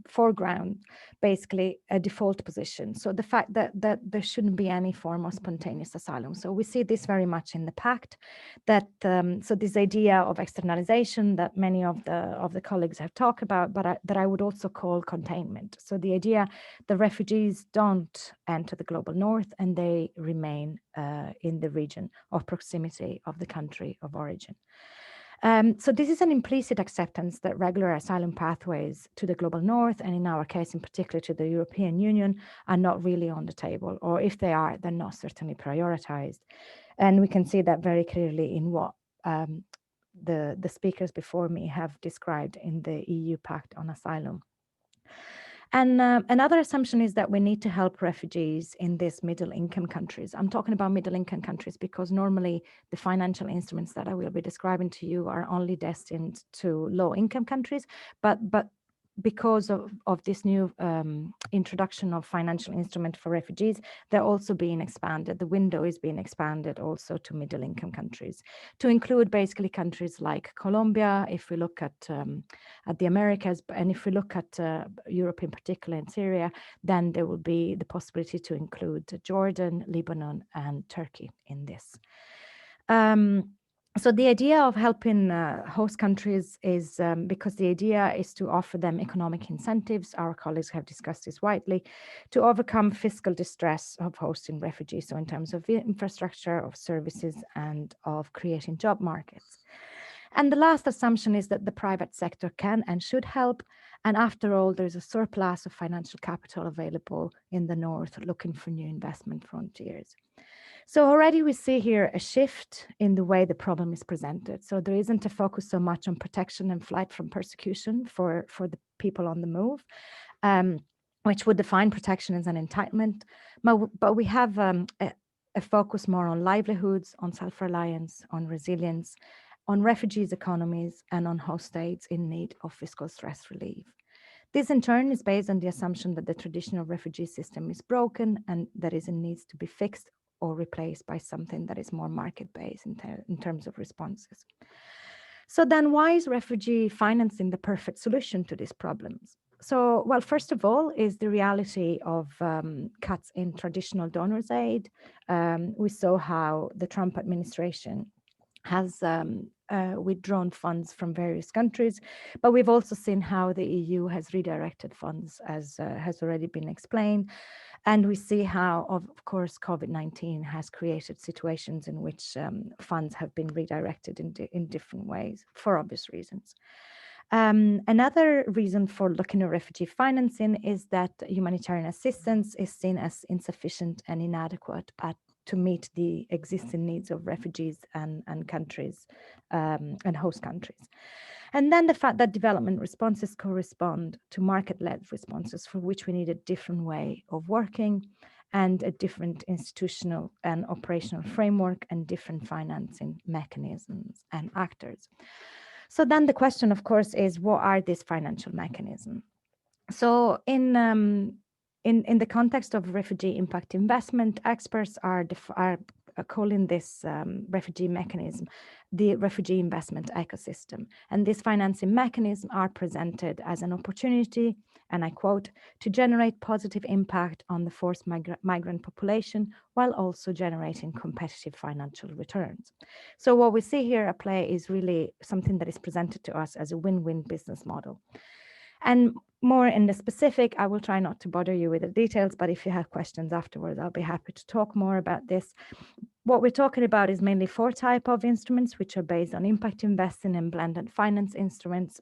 foreground, basically a default position. So the fact that there shouldn't be any form of spontaneous asylum. So we see this very much in the Pact, that so this idea of externalization that many of the colleagues have talked about, but that I would also call containment. So the idea the refugees don't enter the global north and they remain in the region of proximity of the country of origin. So this is an implicit acceptance that regular asylum pathways to the global north, and in our case in particular to the European Union, are not really on the table, or if they are, they're not certainly prioritized. And we can see that very clearly in what the speakers before me have described in the EU Pact on Asylum. And another assumption is that we need to help refugees in these middle-income countries. I'm talking about middle-income countries because normally the financial instruments that I will be describing to you are only destined to low-income countries, but because of this new introduction of financial instrument for refugees, they're also being expanded. The window is being expanded also to middle-income countries, to include basically countries like Colombia, if we look at the Americas, and if we look at Europe in particular and Syria, then there will be the possibility to include Jordan, Lebanon, and Turkey in this. So the idea of helping host countries is because the idea is to offer them economic incentives. Our colleagues have discussed this widely, to overcome fiscal distress of hosting refugees. So in terms of infrastructure, of services, and of creating job markets. And the last assumption is that the private sector can and should help. And after all, there's a surplus of financial capital available in the north looking for new investment frontiers. So already we see here a shift in the way the problem is presented. So there isn't a focus so much on protection and flight from persecution for the people on the move, which would define protection as an entitlement. But we have a focus more on livelihoods, on self-reliance, on resilience, on refugees' economies, and on host states in need of fiscal stress relief. This in turn is based on the assumption that the traditional refugee system is broken and that it needs to be fixed or replaced by something that is more market-based in terms of responses. So then why is refugee financing the perfect solution to these problems? So, well, first of all, is the reality of cuts in traditional donors' aid. We saw how the Trump administration has withdrawn funds from various countries, but we've also seen how the EU has redirected funds, as has already been explained. And we see how, of course, COVID-19 has created situations in which funds have been redirected in different ways for obvious reasons. Another reason for looking at refugee financing is that humanitarian assistance is seen as insufficient and inadequate to meet the existing needs of refugees and countries and host countries. And then the fact that development responses correspond to market-led responses for which we need a different way of working and a different institutional and operational framework and different financing mechanisms and actors. So then the question, of course, is what are these financial mechanisms? So in the context of refugee impact investment, experts are calling this refugee mechanism the refugee investment ecosystem. And these financing mechanisms are presented as an opportunity, and I quote, to generate positive impact on the forced migrant population while also generating competitive financial returns. So what we see here at play is really something that is presented to us as a win-win business model. And more in the specific, I will try not to bother you with the details, but if you have questions afterwards, I'll be happy to talk more about this. What we're talking about is mainly 4 types of instruments, which are based on impact investing and blended finance instruments.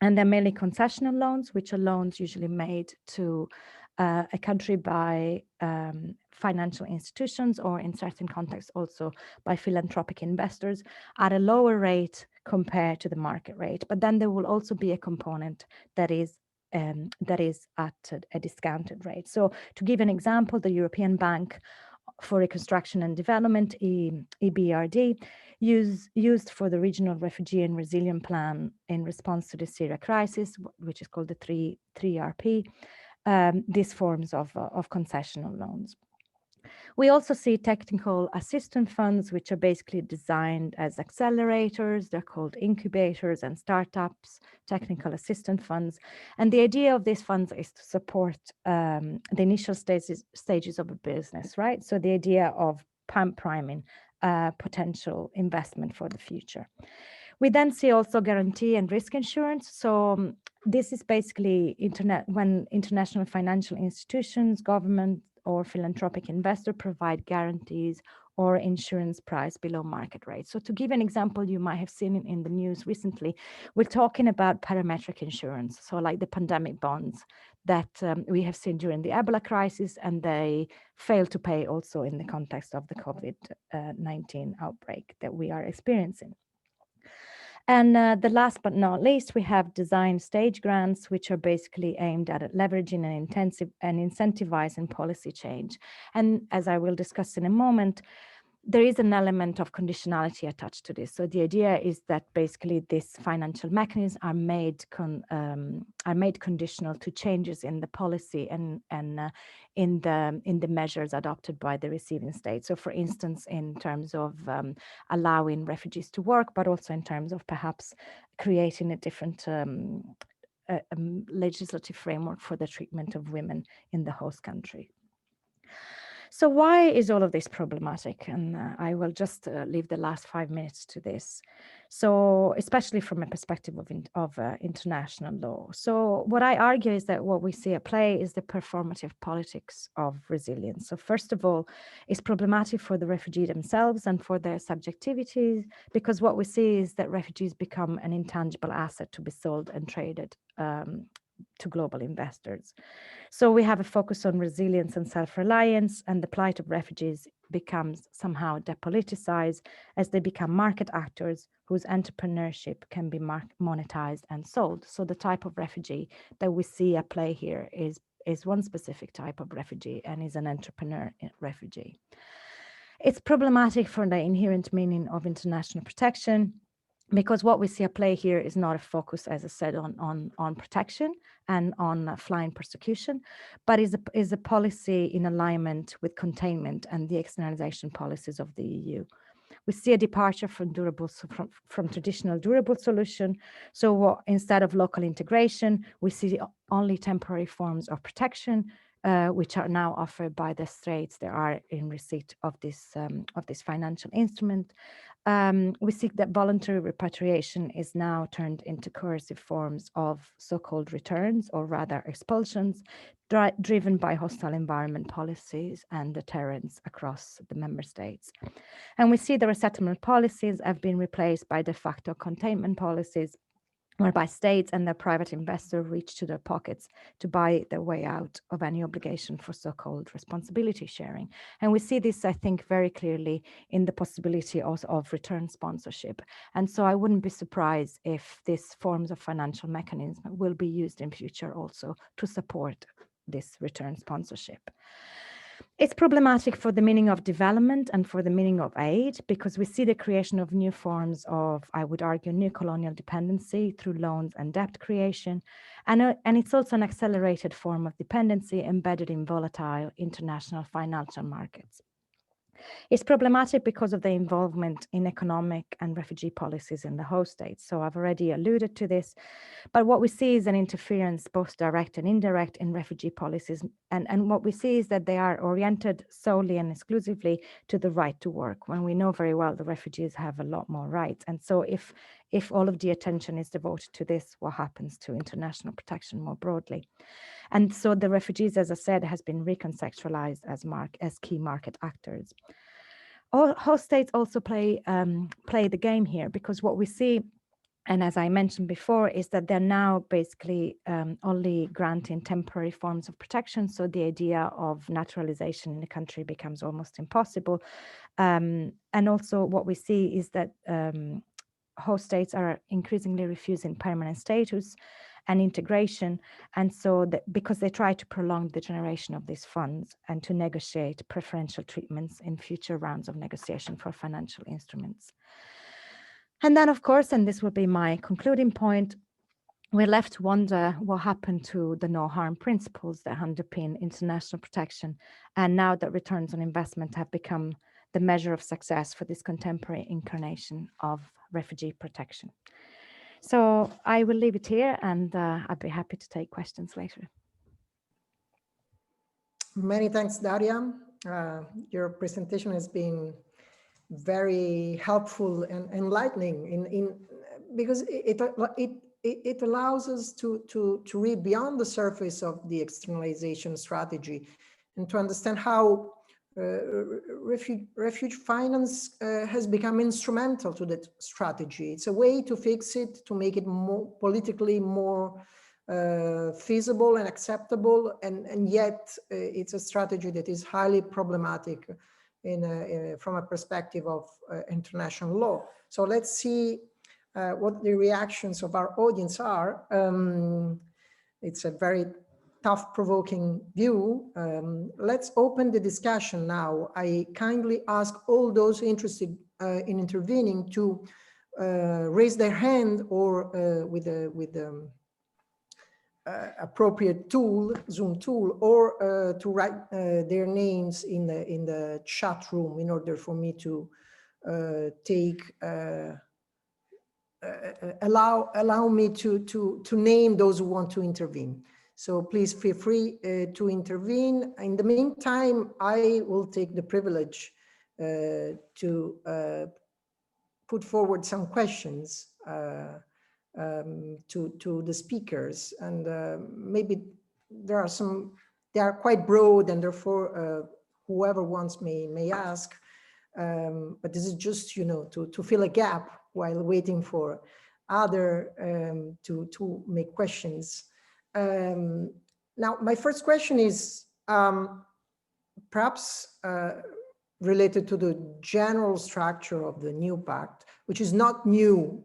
And they're mainly concessional loans, which are loans usually made to a country by financial institutions, or in certain contexts also by philanthropic investors at a lower rate compared to the market rate. But then there will also be a component that is at a discounted rate. So to give an example, the European Bank for Reconstruction and Development, EBRD, used for the Regional Refugee and Resilience Plan in response to the Syria crisis, which is called the 3RP, these forms of concessional loans. We also see technical assistance funds, which are basically designed as accelerators. They're called incubators and startups, technical assistance funds. And the idea of these funds is to support the initial stages of a business, right? So the idea of priming potential investment for the future. We then see also guarantee and risk insurance. So this is basically when international financial institutions, government, or philanthropic investor provide guarantees or insurance price below market rate. So to give an example, you might have seen it in the news recently, we're talking about parametric insurance. So like the pandemic bonds that we have seen during the Ebola crisis, and they failed to pay also in the context of the COVID-19 outbreak that we are experiencing. And the last but not least, we have design stage grants, which are basically aimed at leveraging and incentivizing policy change. And as I will discuss in a moment, there is an element of conditionality attached to this. So the idea is that basically these financial mechanisms are made conditional to changes in the policy and in the measures adopted by the receiving state. So for instance, in terms of allowing refugees to work, but also in terms of perhaps creating a different legislative framework for the treatment of women in the host country. So why is all of this problematic? And I will just leave the last 5 minutes to this. So especially from a perspective of international law. So what I argue is that what we see at play is the performative politics of resilience. So first of all, it's problematic for the refugees themselves and for their subjectivities, because what we see is that refugees become an intangible asset to be sold and traded to global investors. So we have a focus on resilience and self-reliance, and the plight of refugees becomes somehow depoliticized as they become market actors whose entrepreneurship can be monetized and sold. So the type of refugee that we see at play here is one specific type of refugee, and is an entrepreneur refugee. It's problematic for the inherent meaning of international protection, because what we see at play here is not a focus, as I said, on protection and on flying persecution, but is a policy in alignment with containment and the externalization policies of the EU. We see a departure from traditional durable solution. So instead of local integration, we see only temporary forms of protection, which are now offered by the states that are in receipt of this financial instrument. We see that voluntary repatriation is now turned into coercive forms of so-called returns, or rather expulsions, driven by hostile environment policies and deterrence across the member states. And we see the resettlement policies have been replaced by de facto containment policies, whereby states and their private investors reach to their pockets to buy their way out of any obligation for so-called responsibility sharing. And we see this, I think, very clearly in the possibility also of return sponsorship. And so I wouldn't be surprised if these forms of financial mechanism will be used in future also to support this return sponsorship. It's problematic for the meaning of development and for the meaning of aid, because we see the creation of new forms of, I would argue, new colonial dependency through loans and debt creation. And it's also an accelerated form of dependency embedded in volatile international financial markets. It's problematic because of the involvement in economic and refugee policies in the host states. So I've already alluded to this, but what we see is an interference, both direct and indirect, in refugee policies. And what we see is that they are oriented solely and exclusively to the right to work, when we know very well the refugees have a lot more rights. And so if all of the attention is devoted to this, what happens to international protection more broadly? And so the refugees, as I said, has been reconceptualized as key market actors. Host states also play the game here, because what we see, and as I mentioned before, is that they're now basically only granting temporary forms of protection. So the idea of naturalization in the country becomes almost impossible. And also what we see is that host states are increasingly refusing permanent status and integration. And so because they try to prolong the generation of these funds and to negotiate preferential treatments in future rounds of negotiation for financial instruments. And then, of course, and this will be my concluding point, we're left to wonder what happened to the no harm principles that underpin international protection, and now that returns on investment have become the measure of success for this contemporary incarnation of refugee protection. So I will leave it here, and I'd be happy to take questions later. Many thanks, Daria. Your presentation has been very helpful and enlightening because it allows us to read beyond the surface of the externalization strategy and to understand how refuge finance has become instrumental to that strategy. It's a way to fix it, to make it more politically more feasible and acceptable, and yet it's a strategy that is highly problematic from a perspective of international law. So let's see what the reactions of our audience are. It's a very tough, provoking view. Let's open the discussion now. I kindly ask all those interested in intervening to raise their hand or with the appropriate tool, Zoom tool, or to write their names in the chat room in order for me to allow me to name those who want to intervene. So please feel free to intervene. In the meantime, I will take the privilege to put forward some questions to the speakers, and maybe they are quite broad, and therefore whoever wants may ask. But this is just, to fill a gap while waiting for other to make questions. Now, my first question is perhaps related to the general structure of the new pact, which is not new.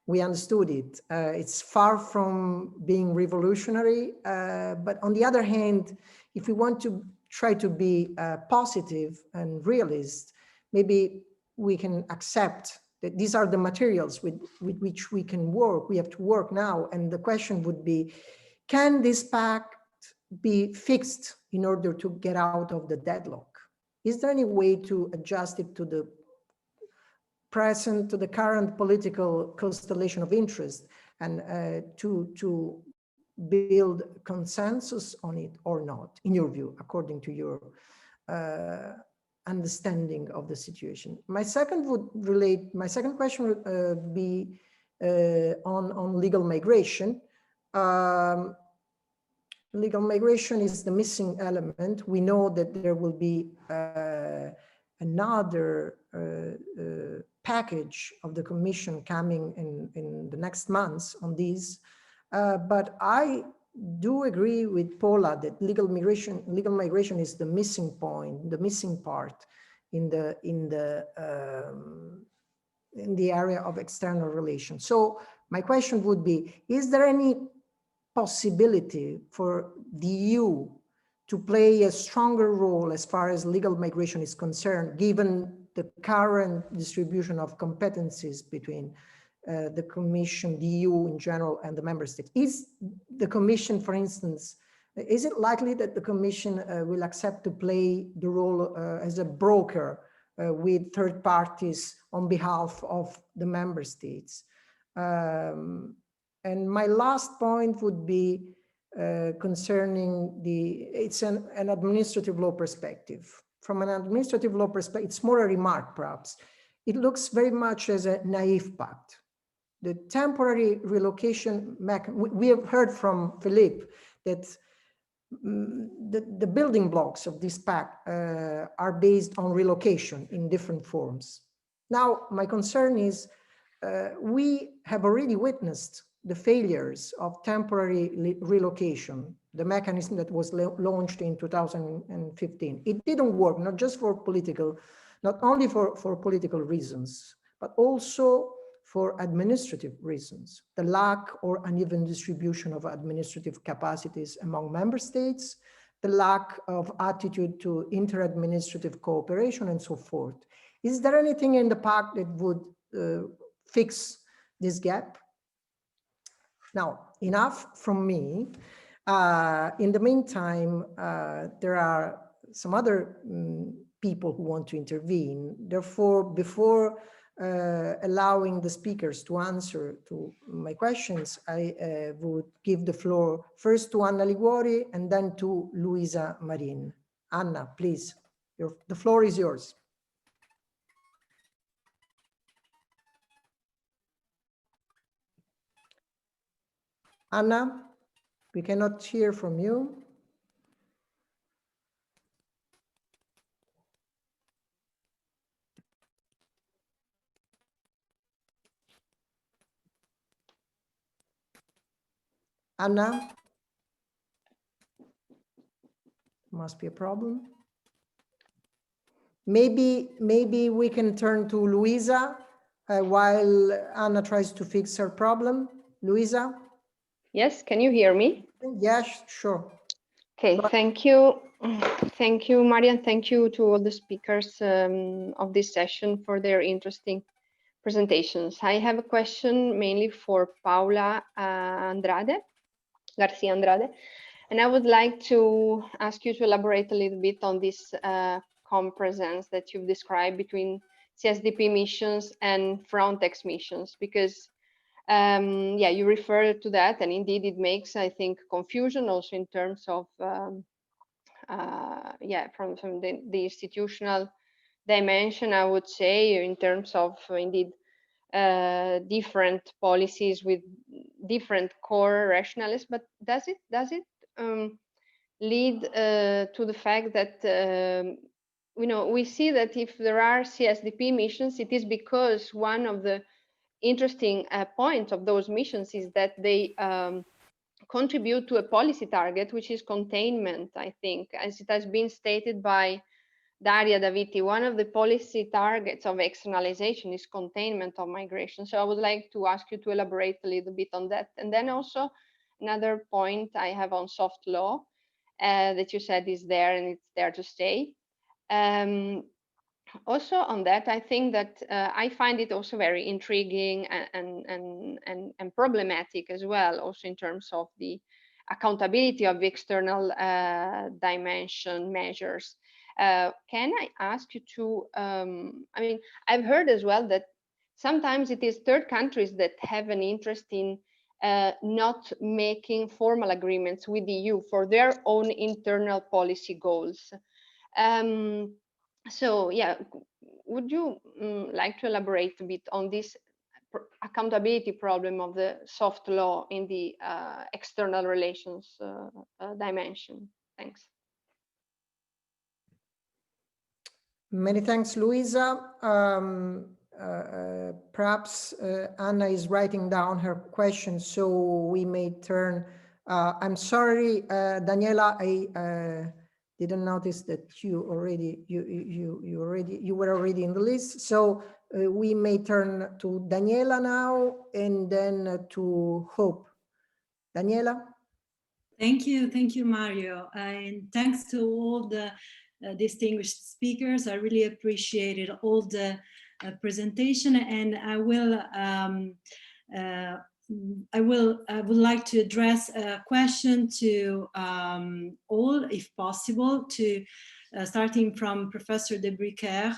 We understood it. It's far from being revolutionary. But on the other hand, if we want to try to be positive and realist, maybe we can accept that these are the materials with which we can work. We have to work now. And the question would be, can this pact be fixed in order to get out of the deadlock? Is there any way to adjust it to the present, to the current political constellation of interest, and to build consensus on it or not, in your view, according to your understanding of the situation? My second question would be on legal migration. Legal migration is the missing element. We know that there will be another package of the Commission coming in the next months on these. But I do agree with Paula that legal migration is the missing point, the missing part in the area of external relations. So my question would be, is there any possibility for the EU to play a stronger role as far as legal migration is concerned, given the current distribution of competencies between the Commission, the EU in general, and the member states? Is the Commission, for instance, is it likely that the Commission will accept to play the role as a broker with third parties on behalf of the member states? And my last point would be concerning it's an administrative law perspective. From an administrative law perspective, it's more a remark perhaps. It looks very much as a naive pact. The temporary relocation mechanism, we have heard from Philippe that the building blocks of this pact are based on relocation in different forms. Now, my concern is we have already witnessed the failures of temporary relocation, the mechanism that was launched in 2015. It didn't work, not only for political reasons, but also for administrative reasons. The lack or uneven distribution of administrative capacities among member states, the lack of attitude to inter-administrative cooperation, and so forth. Is there anything in the pact that would fix this gap? Now, enough from me. In the meantime, there are some other people who want to intervene. Therefore, before allowing the speakers to answer to my questions, I would give the floor first to Anna Liguori and then to Luisa Marin. Anna, please, the floor is yours. Anna, we cannot hear from you. Anna, must be a problem. Maybe we can turn to Luisa while Anna tries to fix her problem. Luisa? Yes, can you hear me? Yes, sure. Okay, thank you. Thank you, Marian. Thank you to all the speakers of this session for their interesting presentations. I have a question mainly for Paula Garcia Andrade, and I would like to ask you to elaborate a little bit on this compresence that you've described between CSDP missions and Frontex missions, because yeah, you refer to that, and indeed it makes, I think, confusion also in terms of yeah, from the institutional dimension, I would say, in terms of indeed different policies with different core rationales. But does it lead to the fact that you know, we see that if there are CSDP missions, it is because one of the interesting points of those missions is that they contribute to a policy target, which is containment. I think, as it has been stated by Daria Daviti, one of the policy targets of externalization is containment of migration. So I would like to ask you to elaborate a little bit on that. And then also another point I have on soft law that you said is there and it's there to stay. Also on that, I think that I find it also very intriguing and problematic as well, also in terms of the accountability of the external dimension measures. Can I ask you to, I mean, I've heard as well that sometimes it is third countries that have an interest in not making formal agreements with the EU for their own internal policy goals. So yeah, would you like to elaborate a bit on this accountability problem of the soft law in the external relations dimension? Thanks. Many thanks, Luisa. Perhaps Anna is writing down her question, so we may turn. I'm sorry, Daniela, I didn't notice that you were already in the list. So we may turn to Daniela now, and then to Hope. Daniela. Thank you, Mario, and thanks to all the distinguished speakers. I really appreciated all the presentation, and I would like to address a question to all, if possible, to starting from Professor de Bricker.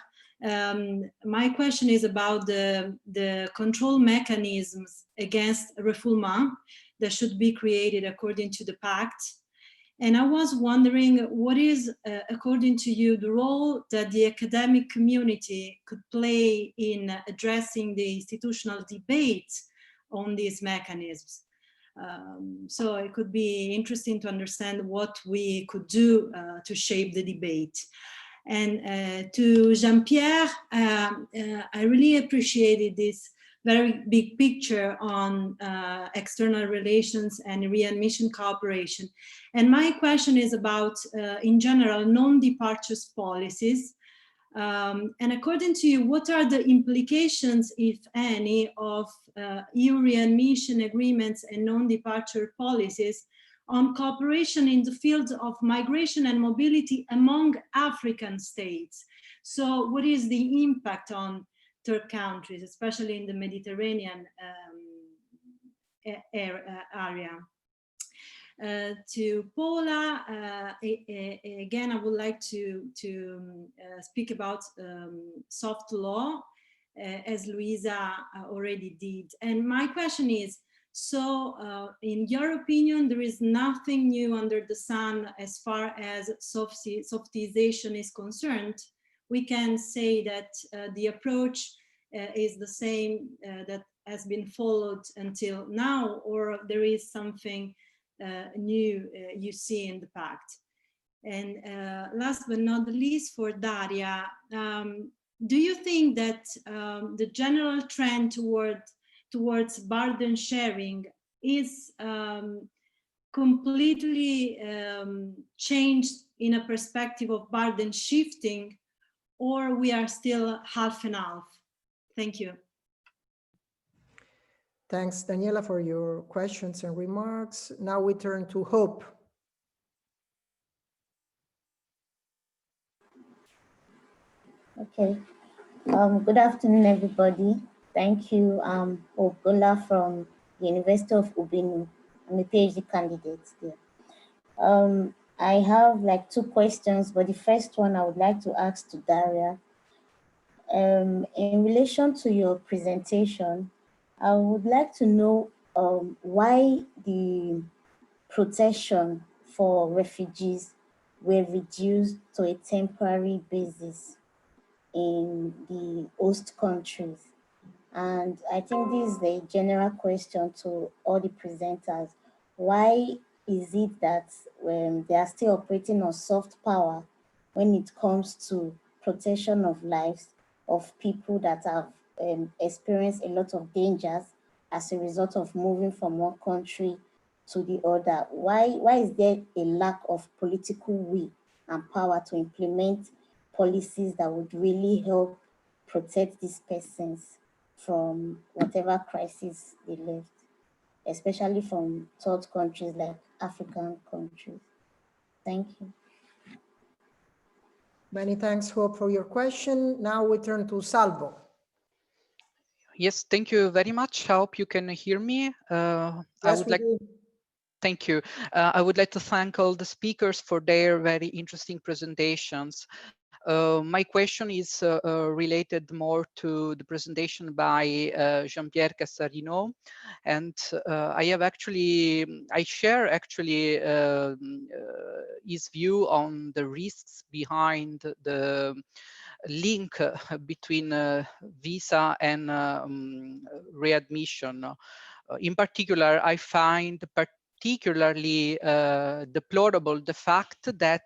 My question is about the control mechanisms against refoulement that should be created according to the Pact. And I was wondering, what is, according to you, the role that the academic community could play in addressing the institutional debate on these mechanisms? So it could be interesting to understand what we could do to shape the debate. And to Jean-Pierre, I really appreciated this very big picture on external relations and readmission cooperation. And my question is about, in general, non-departures policies. And according to you, what are the implications, if any, of EU readmission agreements and non-departure policies on cooperation in the field of migration and mobility among African states? So what is the impact on third countries, especially in the Mediterranean area. To Paula, again, I would like to speak about soft law, as Luisa already did. And my question is, so in your opinion, there is nothing new under the sun as far as softization is concerned? We can say that the approach is the same that has been followed until now, or there is something new you see in the Pact? And last but not the least, for Daria, do you think that the general trend towards burden sharing is completely changed in a perspective of burden shifting, or we are still half and half? Thank you. Thanks, Daniela, for your questions and remarks. Now we turn to Hope. Okay. Good afternoon, everybody. Thank you, Ogola from the University of Ubinu. I'm a PhD candidate there. I have like 2 questions, but the first one I would like to ask to Daria. In relation to your presentation, I would like to know why the protection for refugees were reduced to a temporary basis in the host countries. And I think this is a general question to all the presenters. Why is it that they are still operating on soft power when it comes to protection of lives of people that have experienced a lot of dangers as a result of moving from one country to the other? Why is there a lack of political will and power to implement policies that would really help protect these persons from whatever crisis they left, especially from third countries like African countries? Thank you. Many thanks, Hope, for your question. Now we turn to Salvo. Yes, thank you very much. I hope you can hear me. Thank you. I would like to thank all the speakers for their very interesting presentations. My question is related more to the presentation by Jean-Pierre Casarino, and I share actually his view on the risks behind the link between visa and readmission. In particular, I find particularly deplorable the fact that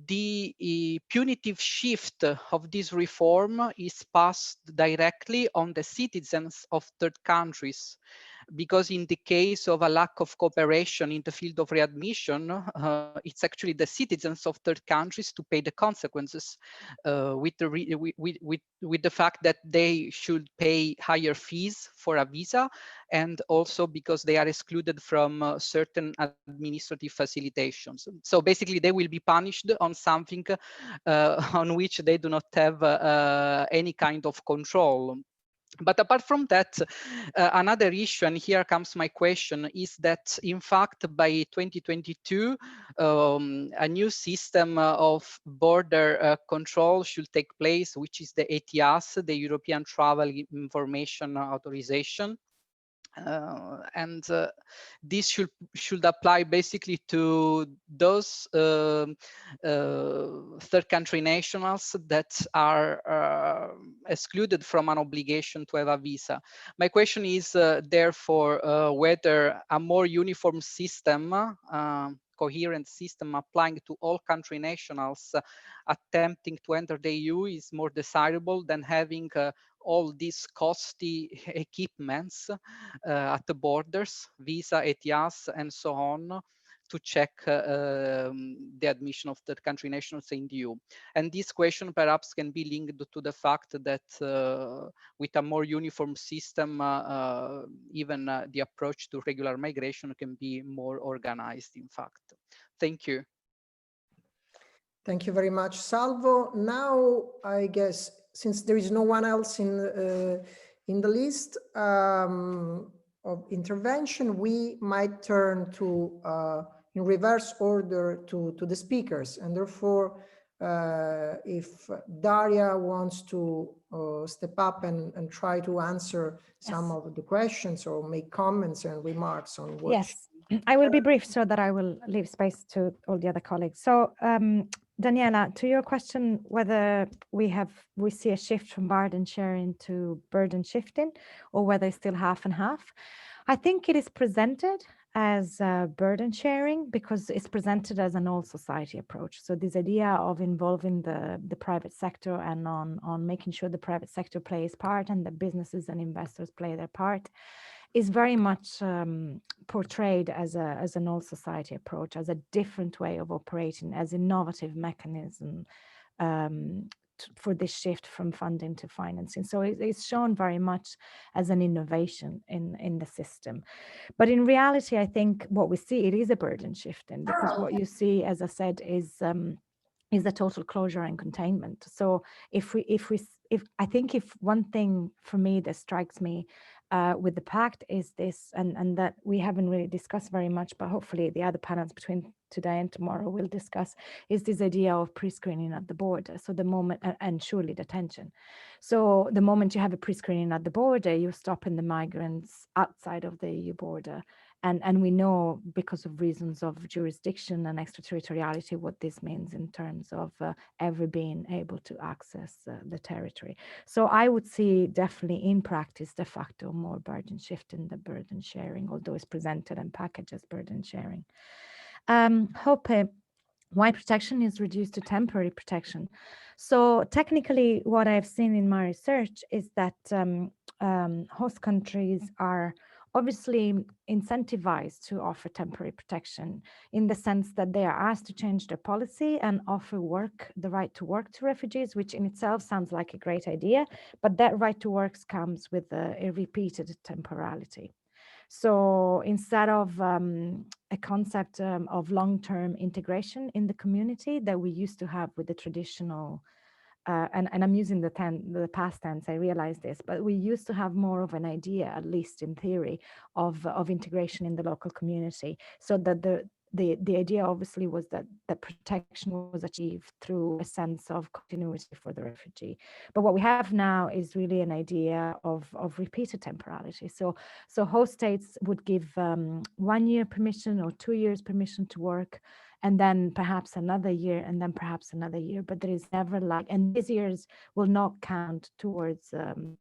the punitive shift of this reform is passed directly on the citizens of third countries, because in the case of a lack of cooperation in the field of readmission, it's actually the citizens of third countries to pay the consequences with the fact that they should pay higher fees for a visa, and also because they are excluded from certain administrative facilitations. So basically they will be punished on something on which they do not have any kind of control. But apart from that, another issue, and here comes my question, is that in fact by 2022, a new system of border control should take place, which is the ETIAS, the European Travel Information Authorization. And this should apply basically to those third country nationals that are excluded from an obligation to have a visa. My question is therefore whether a more uniform system, coherent system applying to all country nationals attempting to enter the EU is more desirable than having all these costly equipments at the borders, visa, ETIAS, and so on, to check the admission of third country nationals in the EU. And this question perhaps can be linked to the fact that with a more uniform system, even the approach to regular migration can be more organized, in fact. Thank you. Thank you very much, Salvo. Now, I guess, since there is no one else in the list, intervention, we might turn to in reverse order to the speakers, and therefore if Daria wants to step up and try to answer some of the questions or make comments and remarks on what. Yes, I will be brief so that I will leave space to all the other colleagues. So Daniela, to your question, whether we see a shift from burden sharing to burden shifting, or whether it's still half and half, I think it is presented as burden sharing because it's presented as an all society approach. So this idea of involving the private sector and on making sure the private sector plays part and the businesses and investors play their part is very much portrayed as an all society approach, as a different way of operating, as innovative mechanism for this shift from funding to financing. So it's shown very much as an innovation in the system. But in reality, I think what we see, it is a burden shifting, because what you see, as I said, is the total closure and containment. So if I think if one thing for me that strikes me with the Pact is this, and that we haven't really discussed very much, but hopefully the other panels between today and tomorrow will discuss, is this idea of pre-screening at the border. So the moment, and surely detention. So the moment you have a pre-screening at the border, you're stopping the migrants outside of the EU border. And we know, because of reasons of jurisdiction and extraterritoriality, what this means in terms of ever being able to access the territory. So I would see definitely in practice, de facto, more burden shifting than burden sharing, although it's presented and packaged as burden sharing. Hope why protection is reduced to temporary protection. So technically, what I've seen in my research is that host countries are obviously incentivized to offer temporary protection, in the sense that they are asked to change their policy and offer the right to work to refugees, which in itself sounds like a great idea, but that right to work comes with a repeated temporality. So instead of a concept of long-term integration in the community that we used to have with the traditional, and I'm using the past tense, I realize this, but we used to have more of an idea, at least in theory, of integration in the local community. So that the idea obviously was that protection was achieved through a sense of continuity for the refugee. But what we have now is really an idea of repeated temporality. So host states would give 1 year permission or 2 years permission to work, and then perhaps another year, and then perhaps another year, but there is never and these years will not count towards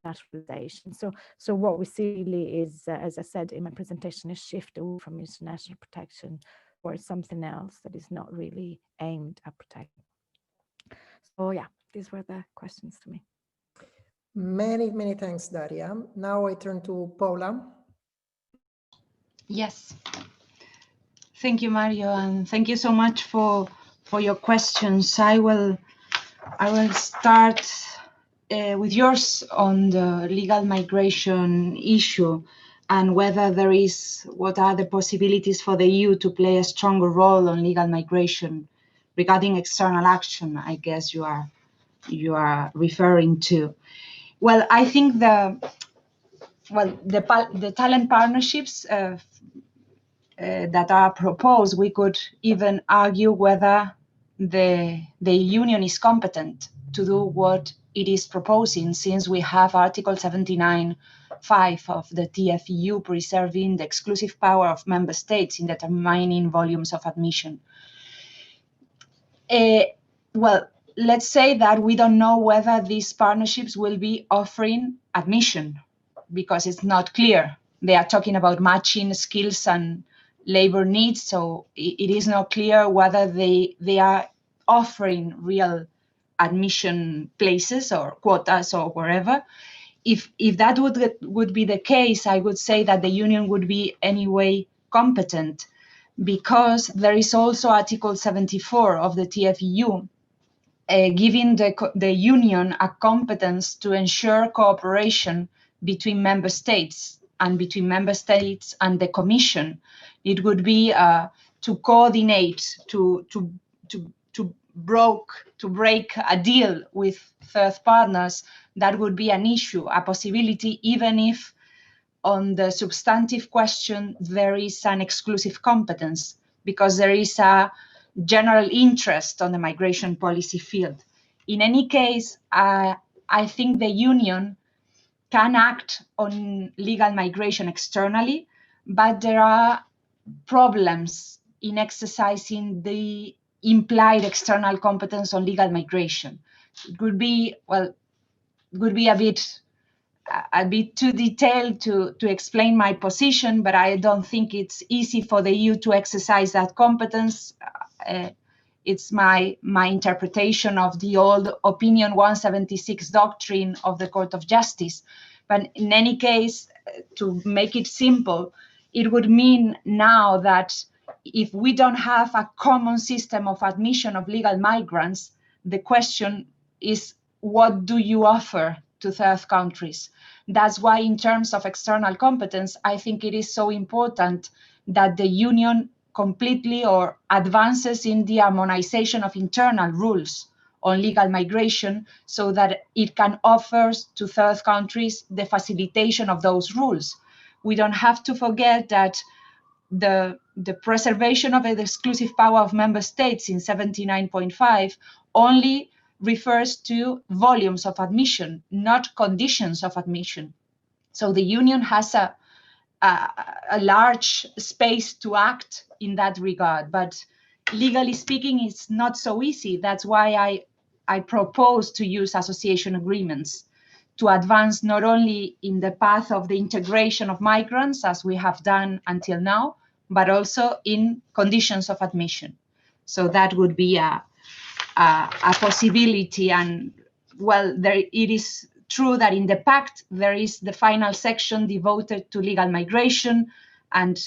naturalization. So what we see really is, as I said in my presentation, a shift away from international protection or something else that is not really aimed at protecting. So yeah, these were the questions to me. Many thanks, Daria. Now I turn to Paula. Yes. Thank you, Mario, and thank you so much for your questions. I will start with yours on the legal migration issue and whether what are the possibilities for the EU to play a stronger role on legal migration regarding external action, I guess you are referring to. Well, I think the talent partnerships that are proposed, we could even argue whether the union is competent to do what it is proposing, since we have Article 79(5) of the TFEU preserving the exclusive power of member states in determining volumes of admission. Well, let's say that we don't know whether these partnerships will be offering admission, because it's not clear. They are talking about matching skills and labor needs, so it is not clear whether they are offering real admission places or quotas or wherever. If that would be the case, I would say that the union would be anyway competent, because there is also Article 74 of the TFEU giving the union a competence to ensure cooperation between member states and between member states and the Commission. It would be to coordinate, to break a deal with third partners. That would be an issue, a possibility, even if on the substantive question, there is an exclusive competence because there is a general interest on the migration policy field. In any case, I think the Union can act on legal migration externally, but there are problems in exercising the implied external competence on legal migration. It would be, well, would be a bit too detailed to explain my position, but I don't think it's easy for the EU to exercise that competence. It's my interpretation of the old Opinion 176 doctrine of the Court of Justice. But in any case, to make it simple, it would mean now that if we don't have a common system of admission of legal migrants, the question is, what do you offer to third countries? That's why in terms of external competence, I think it is so important that the Union completely or advances in the harmonization of internal rules on legal migration so that it can offer to third countries the facilitation of those rules. We don't have to forget that the preservation of the exclusive power of member states in 79.5 only refers to volumes of admission, not conditions of admission. So the Union has a large space to act in that regard, but legally speaking, it's not so easy. That's why I propose to use association agreements to advance not only in the path of the integration of migrants, as we have done until now, but also in conditions of admission. So that would be a possibility. And well, it is true that in the Pact, there is the final section devoted to legal migration and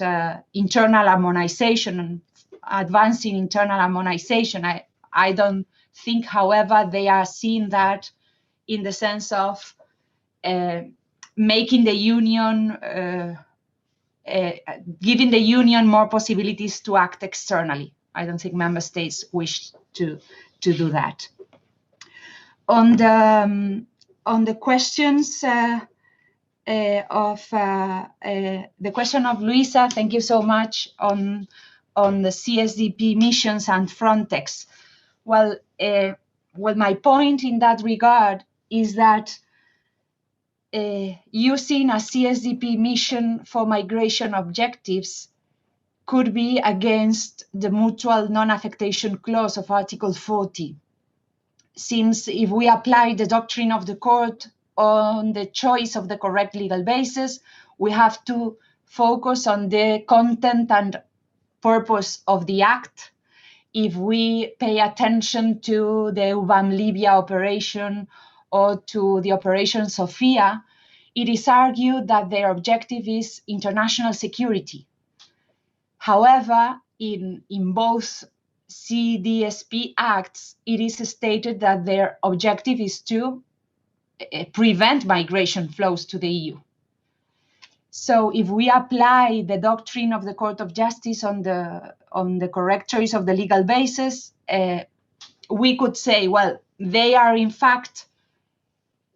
internal harmonization and advancing internal harmonization. I don't think, however, they are seeing that in the sense of making the Union, giving the Union more possibilities to act externally. I don't think member states wish to do that. On the questions the question of Luisa, thank you so much, on the CSDP missions and Frontex. Well, my point in that regard is that using a CSDP mission for migration objectives could be against the mutual non-affectation clause of Article 40. Since if we apply the doctrine of the court on the choice of the correct legal basis, we have to focus on the content and purpose of the act. If we pay attention to the UBAM Libya operation or to the Operation Sophia, it is argued that their objective is international security. However, in both CDSP acts, it is stated that their objective is to prevent migration flows to the EU. So if we apply the doctrine of the Court of Justice on the correct choice of the legal basis, we could say, well, they are in fact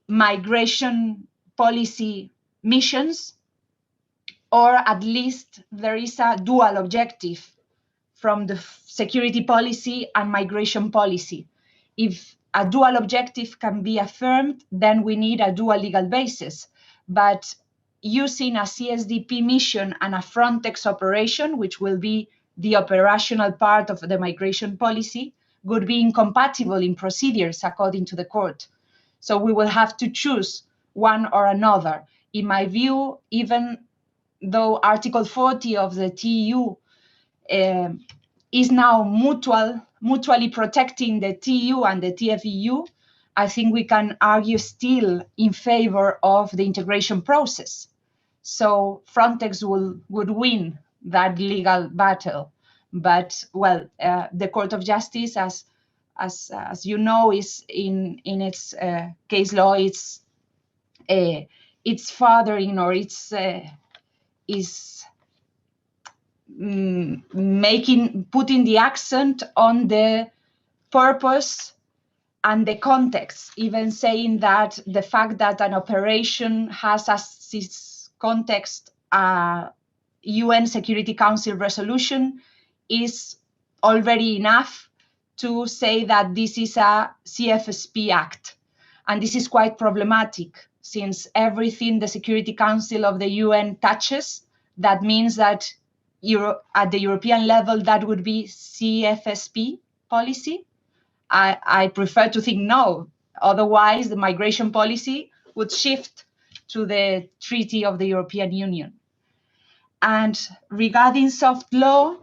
migration policy missions, or at least there is a dual objective from the security policy and migration policy. If a dual objective can be affirmed, then we need a dual legal basis. But using a CSDP mission and a Frontex operation, which will be the operational part of the migration policy, would be incompatible in procedures according to the court. So we will have to choose one or another. In my view, even though Article 40 of the TEU is now mutually protecting the TEU and the TFEU, I think we can argue still in favor of the integration process. So Frontex would win that legal battle. But, well, the Court of Justice, as you know, is in its case law, it's fathering, or it's putting the accent on the purpose and the context, even saying that the fact that an operation has as its context, UN Security Council resolution is already enough to say that this is a CFSP act. And this is quite problematic, since everything the Security Council of the UN touches, that means that at the European level, that would be CFSP policy. I prefer to think no. Otherwise, the migration policy would shift to the Treaty of the European Union. And regarding soft law,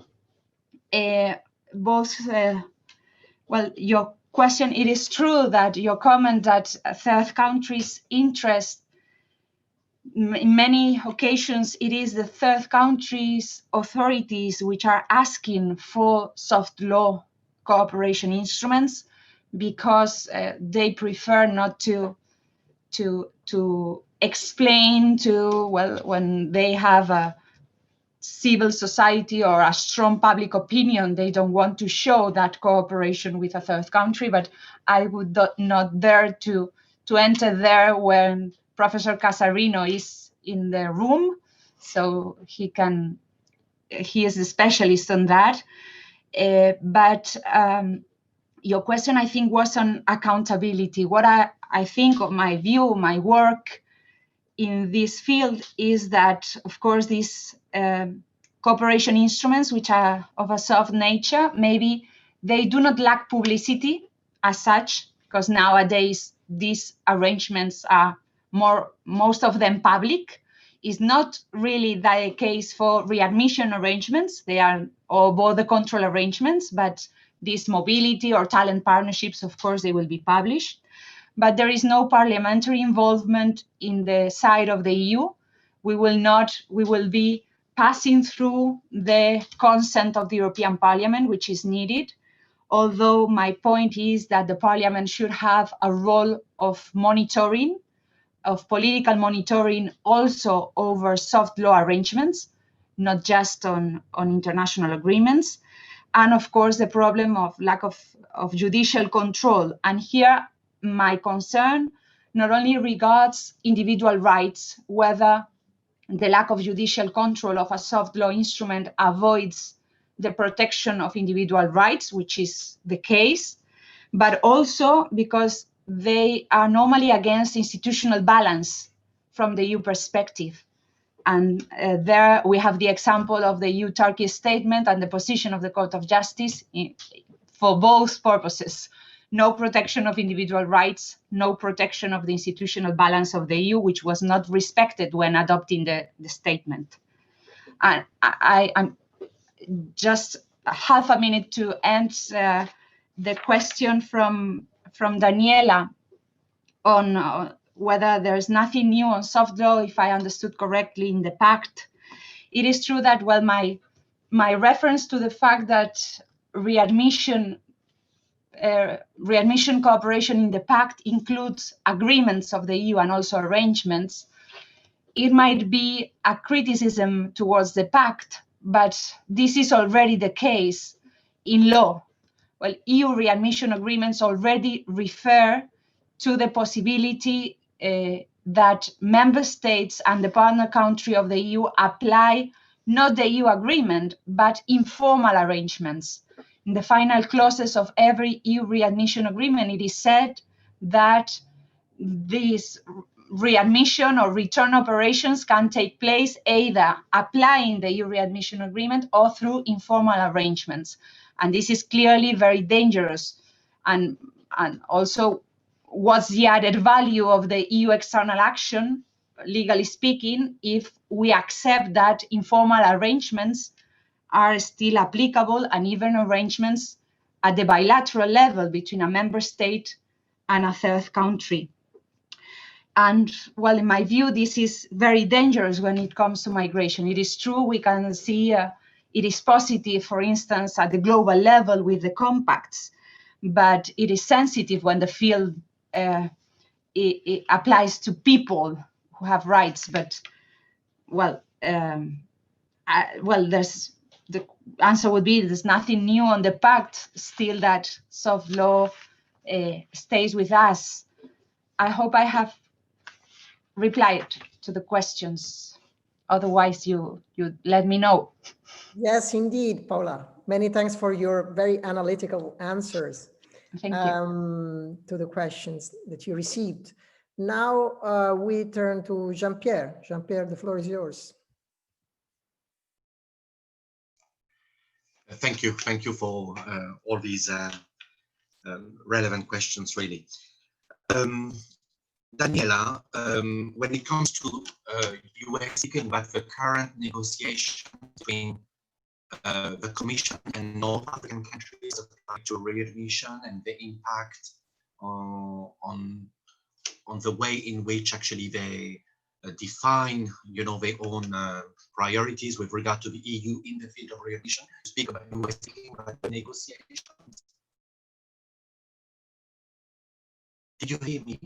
well, your question, it is true that your comment that third countries' interest, in many occasions, it is the third countries' authorities which are asking for soft law cooperation instruments because they prefer not to explain to, well, when they have a civil society or a strong public opinion, they don't want to show that cooperation with a third country. But I would not dare to enter there when Professor Casarino is in the room, so he is a specialist on that. But your question, I think, was on accountability. What I think of my view, my work in this field is that, of course, these cooperation instruments, which are of a soft nature, maybe they do not lack publicity as such, because nowadays these arrangements are most of them public. Is not really the case for readmission arrangements. They are all border control arrangements, but these mobility or talent partnerships, of course, they will be published. But there is no parliamentary involvement in the side of the EU. We will be passing through the consent of the European Parliament, which is needed. Although my point is that the Parliament should have a role of monitoring, of political monitoring also over soft law arrangements, not just on international agreements. And of course, the problem of lack of judicial control. And here, my concern not only regards individual rights, whether the lack of judicial control of a soft law instrument avoids the protection of individual rights, which is the case, but also because they are normally against institutional balance from the EU perspective. And there we have the example of the EU-Turkey statement and the position of the Court of Justice for both purposes. No protection of individual rights, no protection of the institutional balance of the EU, which was not respected when adopting the statement. And I'm just half a minute to answer the question from Daniela on whether there's nothing new on soft law, if I understood correctly, in the Pact. It is true that, well, my reference to the fact that readmission cooperation in the Pact includes agreements of the EU and also arrangements. It might be a criticism towards the Pact, but this is already the case in law. Well, EU readmission agreements already refer to the possibility that member states and the partner country of the EU apply not the EU agreement, but informal arrangements. In the final clauses of every EU readmission agreement, it is said that these readmission or return operations can take place either applying the EU readmission agreement or through informal arrangements. And this is clearly very dangerous. And also, what's the added value of the EU external action, legally speaking, if we accept that informal arrangements are still applicable, and even arrangements at the bilateral level between a member state and a third country. And, well, in my view, this is very dangerous when it comes to migration. It is true, we can see it is positive, for instance, at the global level with the compacts, but it is sensitive when the field it applies to people who have rights. But, well, there's the answer would be there's nothing new on the Pact, still that soft law stays with us. I hope I have replied to the questions. otherwise you let me know. Yes, indeed, Paula. Many thanks for your very analytical answers Thank you. to the questions that you received. Now we turn to Jean-Pierre. Jean-Pierre, the floor is yours. Thank you for all these relevant questions, really. Daniela, when it comes to you were speaking about the current negotiation between the Commission and North African countries applied to readmission and the impact on the way in which actually they define, you know, their own priorities with regard to the EU in the field of readmission. You were speaking about the negotiations. Did you hear me?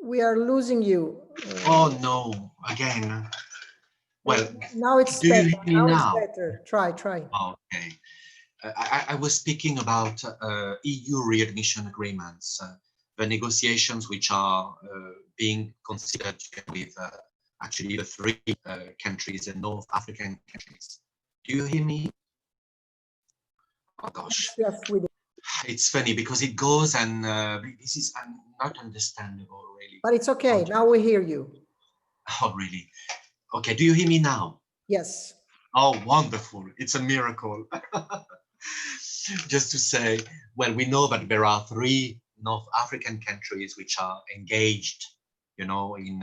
We are losing you. Oh no, again. Well, now it's do better. you hear me now? It's better. Try. Okay. I was speaking about EU readmission agreements, the negotiations which are being considered with actually the three countries, the North African countries. Do you hear me? Oh gosh. Yes, we do. It's funny because it goes and this is not understandable, really. But it's okay. Now we hear you. Oh, really? Okay. Do you hear me now? Yes. Oh, wonderful. It's a miracle. Just to say, well, we know that there are three North African countries which are engaged, you know, in,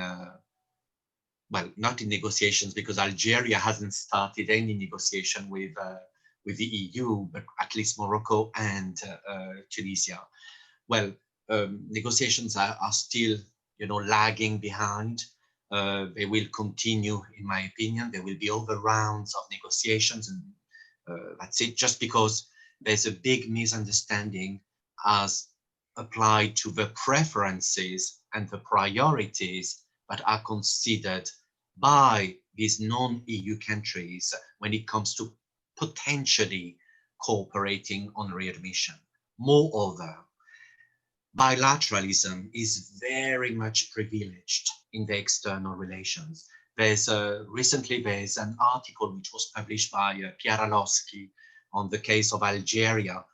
well, not in negotiations because Algeria hasn't started any negotiation with the EU, but at least Morocco and Tunisia. Well, negotiations are still, you know, lagging behind. They will continue, in my opinion. There will be other rounds of negotiations, and that's it. Just because there's a big misunderstanding as applied to the preferences and the priorities that are considered by these non-EU countries when it comes to potentially cooperating on readmission. Moreover, bilateralism is very much privileged in the external relations. There's recently there's an article which was published by Piera Loschi on the case of Algeria,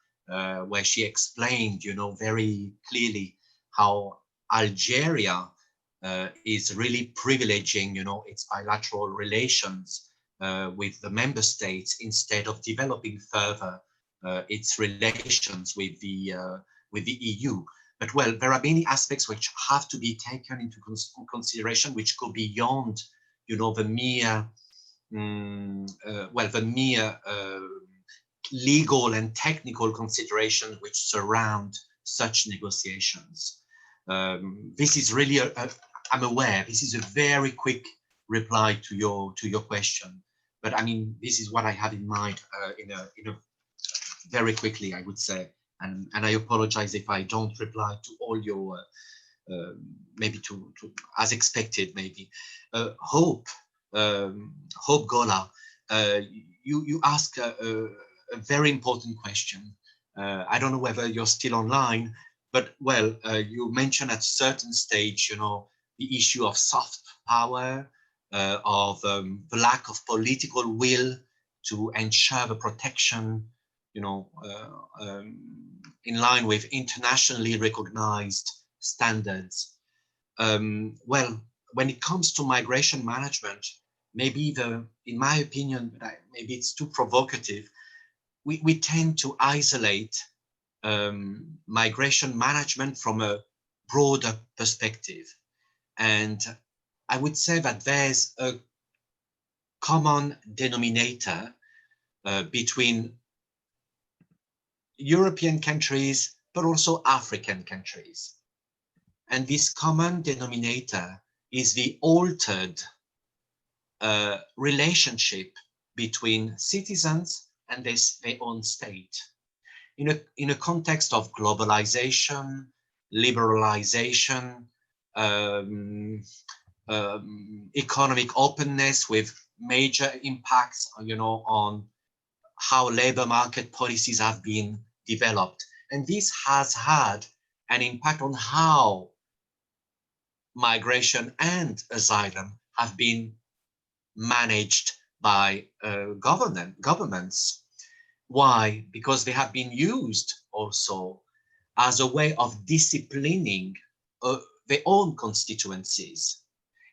where she explained, you know, very clearly how Algeria is really privileging, you know, its bilateral relations with the member states instead of developing further its relations with the EU. But well, there are many aspects which have to be taken into consideration, which go beyond, you know, the mere, legal and technical considerations which surround such negotiations. This is really, I'm aware, this is a very quick reply to your question, but I mean, this is what I had in mind in a very quickly, I would say. And I apologize if I don't reply to all your, maybe to as expected, maybe. Hope Gola, you ask a very important question. I don't know whether you're still online, but well, you mentioned at a certain stage, you know, the issue of soft power, of the lack of political will to ensure the protection, you know, in line with internationally recognized standards. Well, when it comes to migration management, maybe in my opinion, maybe it's too provocative, we tend to isolate migration management from a broader perspective. And I would say that there's a common denominator between European countries, but also African countries. And this common denominator is the altered relationship between citizens and their own state. In a context of globalization, liberalization, economic openness with major impacts, you know, on how labor market policies have been developed. And this has had an impact on how migration and asylum have been managed by governments. Why? Because they have been used also as a way of disciplining their own constituencies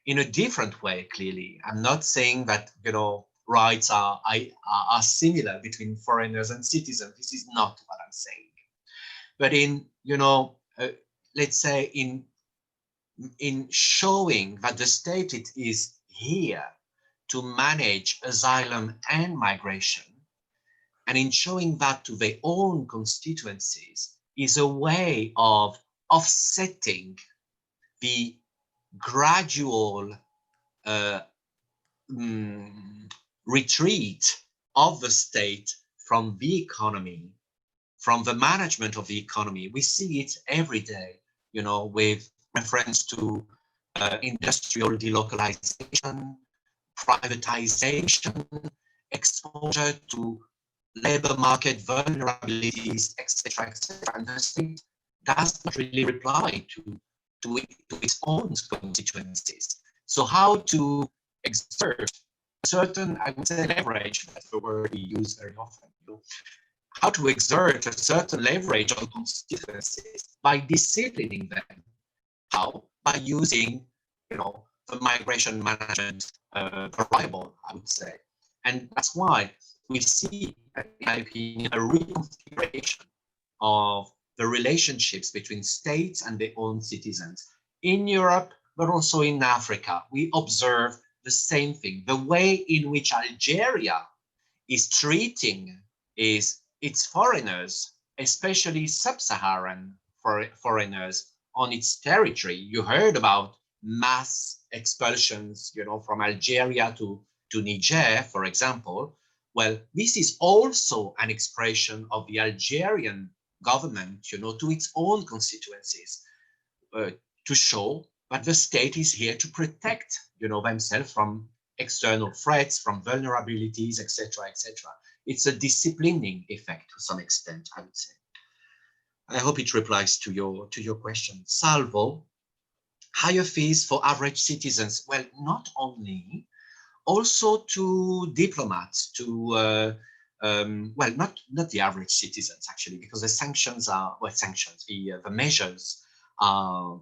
in a different way, clearly. I'm not saying that, you know, rights are similar between foreigners and citizens. This is not what I'm saying. But in, you know, let's say in showing that the state is here to manage asylum and migration, and in showing that to their own constituencies, is a way of offsetting the gradual retreat of the state from the economy, from the management of the economy. We see it every day, you know, with reference to industrial delocalization, privatization, exposure to labor market vulnerabilities, etc., etc. And the state does not really reply to its own constituencies. So how to exert certain, I would say, leverage, that's the word we use very often, you know, how to exert a certain leverage on constituencies by disciplining them. How? By using, you know, the migration management variable, I would say. And that's why we see, in my opinion, a reconfiguration of the relationships between states and their own citizens in Europe, but also in Africa. We observe the same thing. The way in which Algeria is treating its foreigners, especially sub-Saharan foreigners on its territory. You heard about mass expulsions, you know, from Algeria to Niger, for example. Well, this is also an expression of the Algerian government, you know, to its own constituencies, to show that the state is here to protect, you know, themselves from external threats, from vulnerabilities, etc., etc. It's a disciplining effect to some extent, I would say. I hope it replies to your question. Salvo, higher fees for average citizens. Well, not only, also to diplomats, to well, not the average citizens actually, because the sanctions are, well, sanctions, the measures are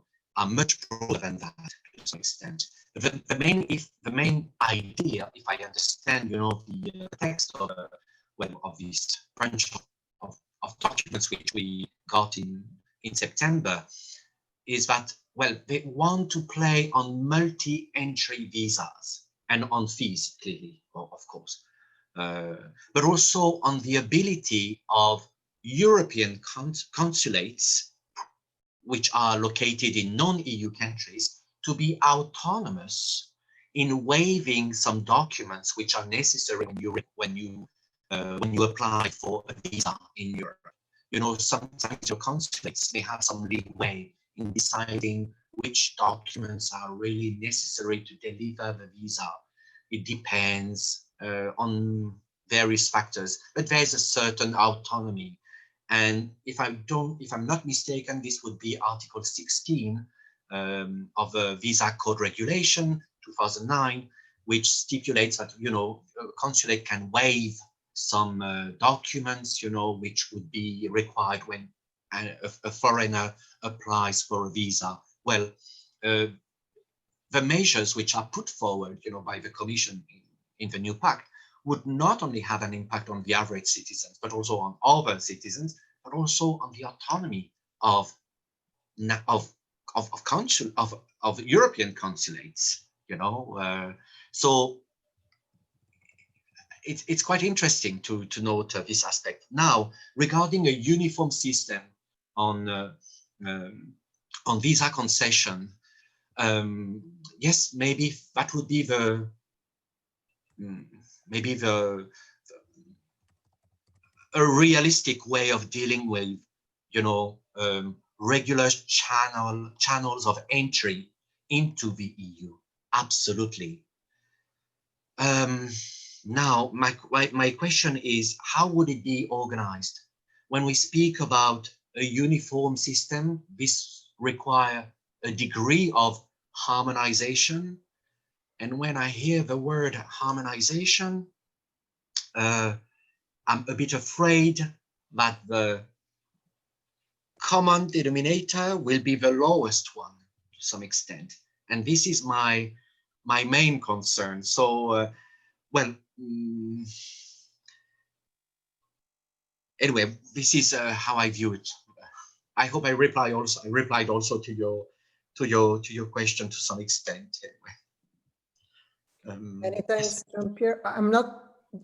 much broader than that to some extent. The main idea, if I understand, you know, the text of of this bunch of documents which we got in September, is that, well, they want to play on multi-entry visas and on fees, clearly, of course, but also on the ability of European consulates, which are located in non-EU countries, to be autonomous in waiving some documents which are necessary when you apply for a visa in Europe. You know, sometimes your consulates may have some leeway in deciding which documents are really necessary to deliver the visa. It depends on various factors, but there's a certain autonomy. And if I'm not mistaken, this would be Article 16 of the Visa Code Regulation 2009, which stipulates that, you know, a consulate can waive some documents, you know, which would be required when a foreigner applies for a visa. Well, the measures which are put forward, you know, by the Commission in the new Pact would not only have an impact on the average citizens, but also on other citizens, but also on the autonomy of European consulates, you know. So it's quite interesting to note this aspect. Now, regarding a uniform system on visa concession, yes, maybe that would be a realistic way of dealing with, you know, regular channels of entry into the EU. Absolutely. Now, my question is, how would it be organized? When we speak about a uniform system, this requires a degree of harmonization, And when I hear the word harmonization, I'm a bit afraid that the common denominator will be the lowest one to some extent. And this is my main concern. So, well, anyway, this is how I view it. I hope I replied also to your question to some extent. Anyway. Many thanks, Jean-Pierre.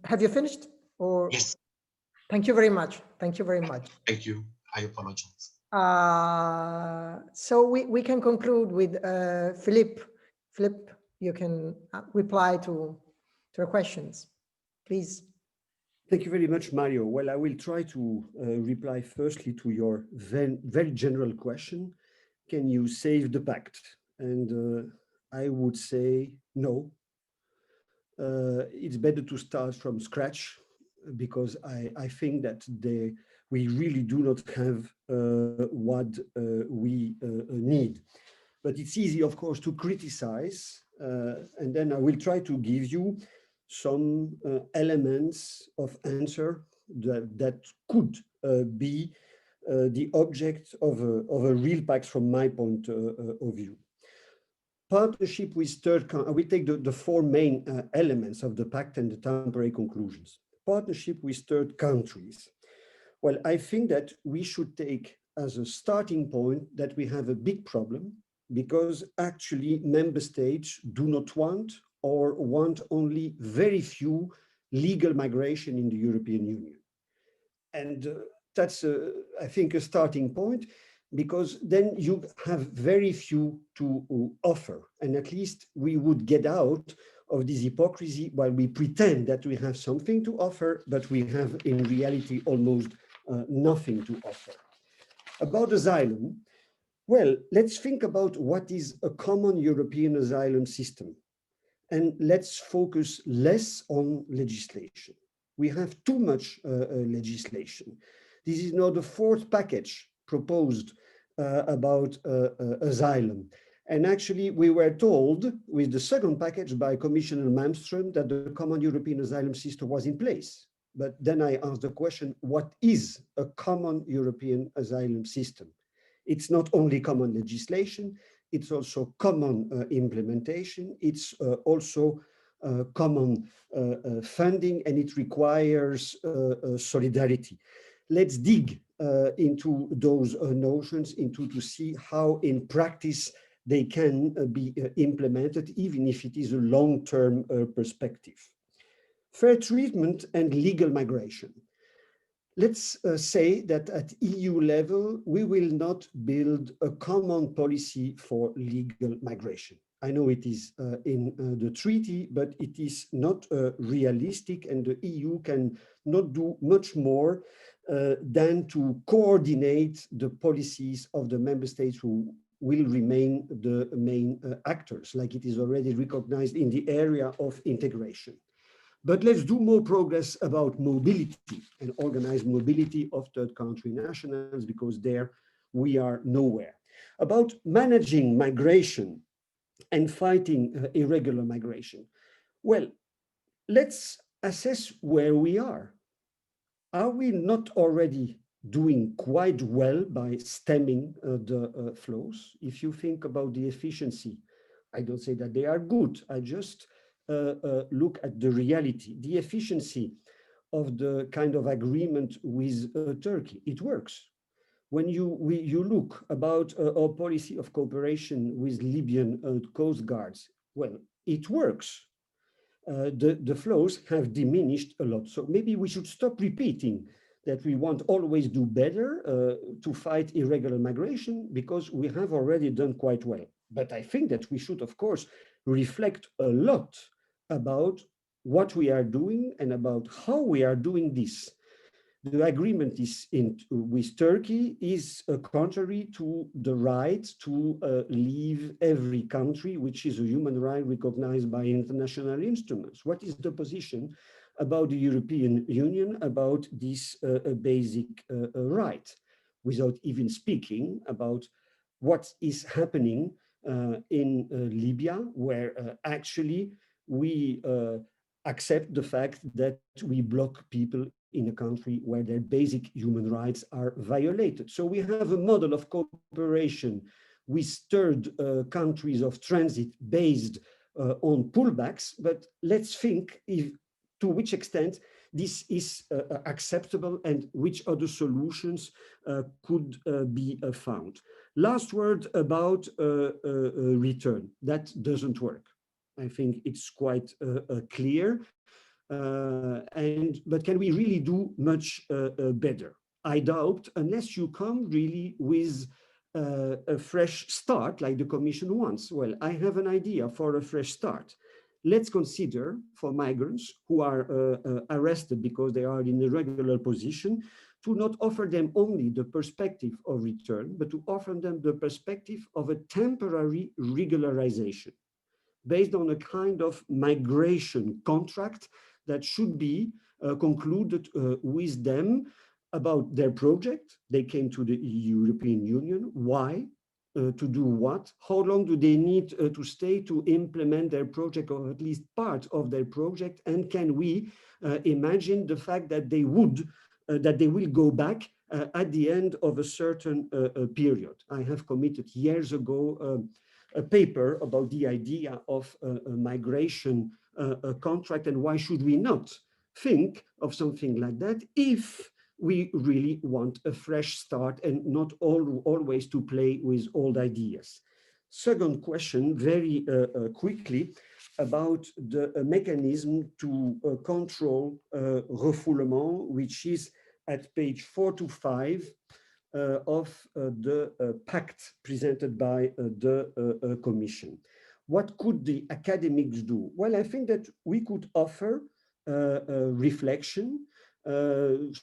Have you finished? Or Yes. Thank you very much. Thank you very much. Thank you. I apologize. So we can conclude with Philippe. Philippe, you can reply to your questions, please. Thank you very much, Mario. Well, I will try to reply firstly to your very general question. Can you save the pact? And I would say no. It's better to start from scratch, because I think that we really do not have what we need. But it's easy, of course, to criticize, and then I will try to give you some elements of answer that could be the object of a real pact from my point of view. Partnership with third countries. We take the four main elements of the pact and the temporary conclusions. Partnership with third countries. Well, I think that we should take as a starting point that we have a big problem, because actually member states do not want, or want only very few, legal migration in the European Union. And that's, I think, a starting point, because then you have very few to offer. And at least we would get out of this hypocrisy while we pretend that we have something to offer, but we have in reality almost nothing to offer. About asylum, well, let's think about what is a common European asylum system. And let's focus less on legislation. We have too much legislation. This is now the fourth package proposed about asylum. And actually, we were told with the second package by Commissioner Malmström that the common European asylum system was in place. But then I asked the question, what is a common European asylum system? It's not only common legislation, it's also common implementation, it's also common funding, and it requires solidarity. Let's dig into those notions, to see how in practice they can be implemented, even if it is a long-term perspective. Fair treatment and legal migration. Let's say that at EU level, we will not build a common policy for legal migration. I know it is in the treaty, but it is not realistic, and the EU can not do much more than to coordinate the policies of the member states who will remain the main actors, like it is already recognized in the area of integration. But let's do more progress about mobility and organized mobility of third country nationals, because there we are nowhere. About managing migration and fighting irregular migration. Well, let's assess where we are. Are we not already doing quite well by stemming the flows? If you think about the efficiency, I don't say that they are good. I just look at the reality, the efficiency of the kind of agreement with Turkey. It works. When you look about our policy of cooperation with Libyan coast guards, well, it works. The flows have diminished a lot. So maybe we should stop repeating that we want always do better to fight irregular migration, because we have already done quite well. But I think that we should, of course, reflect a lot about what we are doing and about how we are doing this. The agreement with Turkey is contrary to the right to leave every country, which is a human right recognized by international instruments. What is the position about the European Union about this basic right, without even speaking about what is happening in Libya, where actually we accept the fact that we block people in a country where their basic human rights are violated. So we have a model of cooperation with third countries of transit based on pullbacks, but let's think to which extent this is acceptable and which other solutions could be found. Last word about return. That doesn't work. I think it's quite clear. But can we really do much better? I doubt, unless you come really with a fresh start like the Commission wants. Well, I have an idea for a fresh start. Let's consider for migrants who are arrested because they are in a regular position to not offer them only the perspective of return, but to offer them the perspective of a temporary regularization based on a kind of migration contract that should be concluded with them about their project. They came to the European Union. Why? To do what? How long do they need to stay to implement their project, or at least part of their project? And can we imagine the fact that they will go back at the end of a certain period? I have committed years ago a paper about the idea of a migration contract, and why should we not think of something like that if we really want a fresh start and not always to play with old ideas. Second question, very quickly, about the mechanism to control refoulement, which is at page 4 to 5 of the Pact presented by the Commission. What could the academics do? Well, I think that we could offer reflection,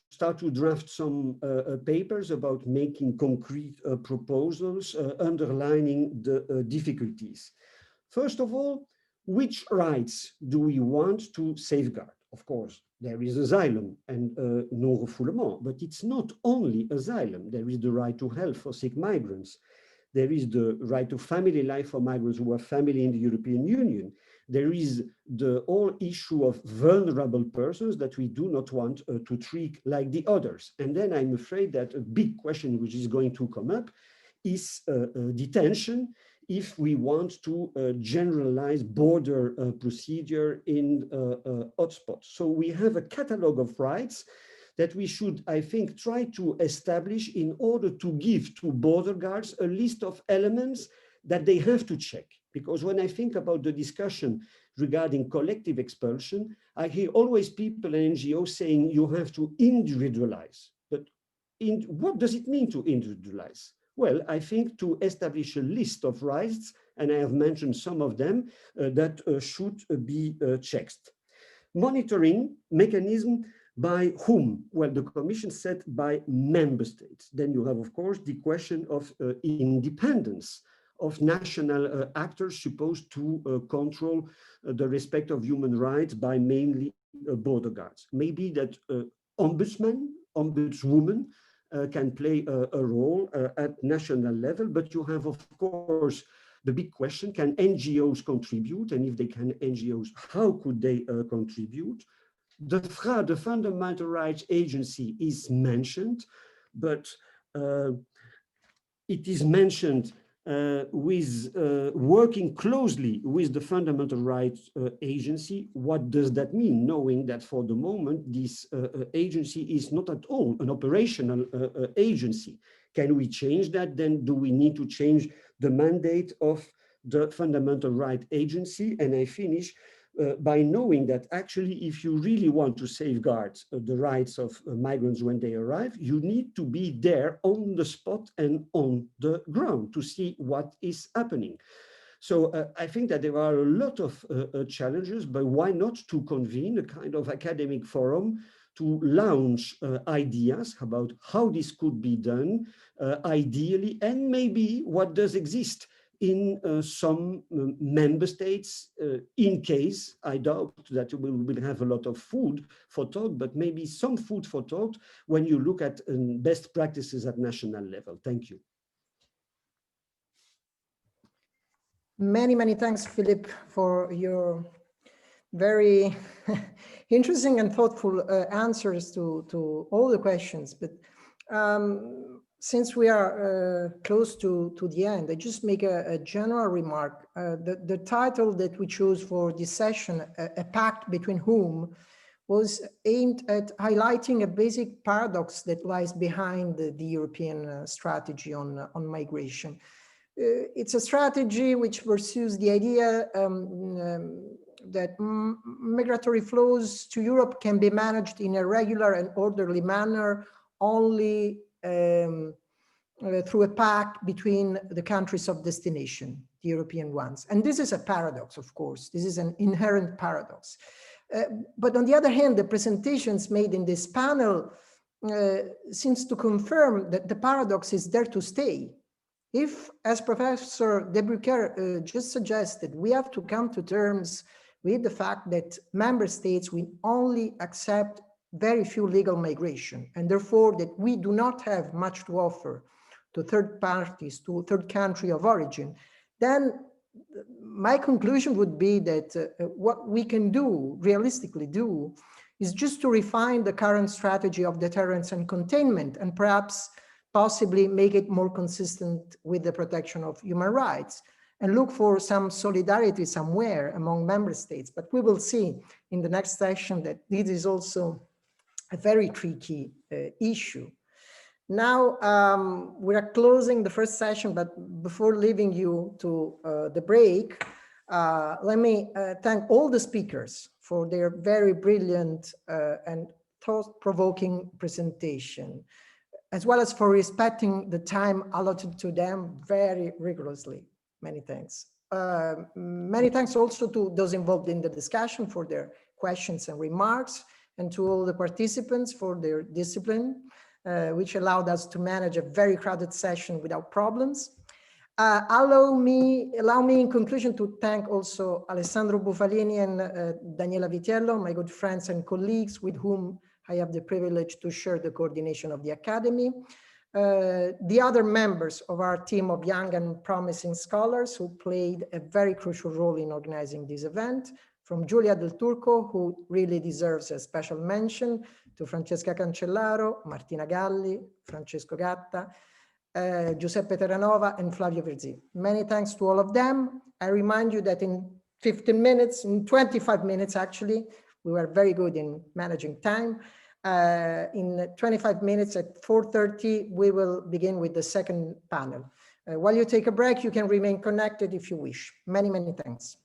start to draft some papers about making concrete proposals, underlining the difficulties. First of all, which rights do we want to safeguard? Of course, there is asylum and non-refoulement, but it's not only asylum. There is the right to health for sick migrants. There is the right to family life for migrants who have family in the European Union. There is the whole issue of vulnerable persons that we do not want to treat like the others. And then I'm afraid that a big question which is going to come up is detention, if we want to generalize border procedure in hotspots. So we have a catalog of rights that we should, I think, try to establish in order to give to border guards a list of elements that they have to check. Because when I think about the discussion regarding collective expulsion, I hear always people and NGOs saying you have to individualize. But what does it mean to individualize? Well, I think to establish a list of rights, and I have mentioned some of them, that should be checked. Monitoring mechanism by whom? Well, the Commission said by member states. Then you have, of course, the question of independence of national actors supposed to control the respect of human rights by mainly border guards. Maybe that ombudswoman can play a role at national level, but you have, of course, the big question, can NGOs contribute? And if they can NGOs, how could they contribute? The FRA, the Fundamental Rights Agency, is mentioned, but it is mentioned with working closely with the Fundamental Rights Agency. What does that mean? Knowing that for the moment, this agency is not at all an operational agency. Can we change that? Then do we need to change the mandate of the Fundamental Rights Agency? And I finish by knowing that actually, if you really want to safeguard the rights of migrants when they arrive, you need to be there on the spot and on the ground to see what is happening. So I think that there are a lot of challenges, but why not to convene a kind of academic forum to launch ideas about how this could be done ideally, and maybe what does exist in some member states, in case, I doubt that we will have a lot of food for thought, but maybe some food for thought when you look at best practices at national level. Thank you. Many thanks, Philip, for your very interesting and thoughtful answers to all the questions. But since we are close to the end, I just make a general remark. The title that we chose for this session, A Pact Between Whom, was aimed at highlighting a basic paradox that lies behind the European strategy on migration. It's a strategy which pursues the idea that migratory flows to Europe can be managed in a regular and orderly manner only through a pact between the countries of destination, the European ones. And this is a paradox, of course. This is an inherent paradox. But on the other hand, the presentations made in this panel seems to confirm that the paradox is there to stay. If, as Professor De Brucker just suggested, we have to come to terms with the fact that member states will only accept very few legal migration, and therefore that we do not have much to offer to third parties, to third country of origin, then my conclusion would be that what we can do, realistically do, is just to refine the current strategy of deterrence and containment, and perhaps possibly make it more consistent with the protection of human rights, and look for some solidarity somewhere among member states. But we will see in the next session that this is also a very tricky issue. Now, we are closing the first session, but before leaving you to the break, let me thank all the speakers for their very brilliant and thought-provoking presentation, as well as for respecting the time allotted to them very rigorously. Many thanks. Many thanks also to those involved in the discussion for their questions and remarks, and to all the participants for their discipline, which allowed us to manage a very crowded session without problems. Allow me in conclusion to thank also Alessandro Bufalini and Daniela Vitiello, my good friends and colleagues with whom I have the privilege to share the coordination of the Academy. The other members of our team of young and promising scholars who played a very crucial role in organizing this event, from Giulia Del Turco, who really deserves a special mention, to Francesca Cancellaro, Martina Galli, Francesco Gatta, Giuseppe Terranova, and Flavio Verzi. Many thanks to all of them. I remind you that in 15 minutes, in 25 minutes actually, we were very good in managing time. In 25 minutes at 4:30, we will begin with the second panel. While you take a break, you can remain connected if you wish. Many thanks.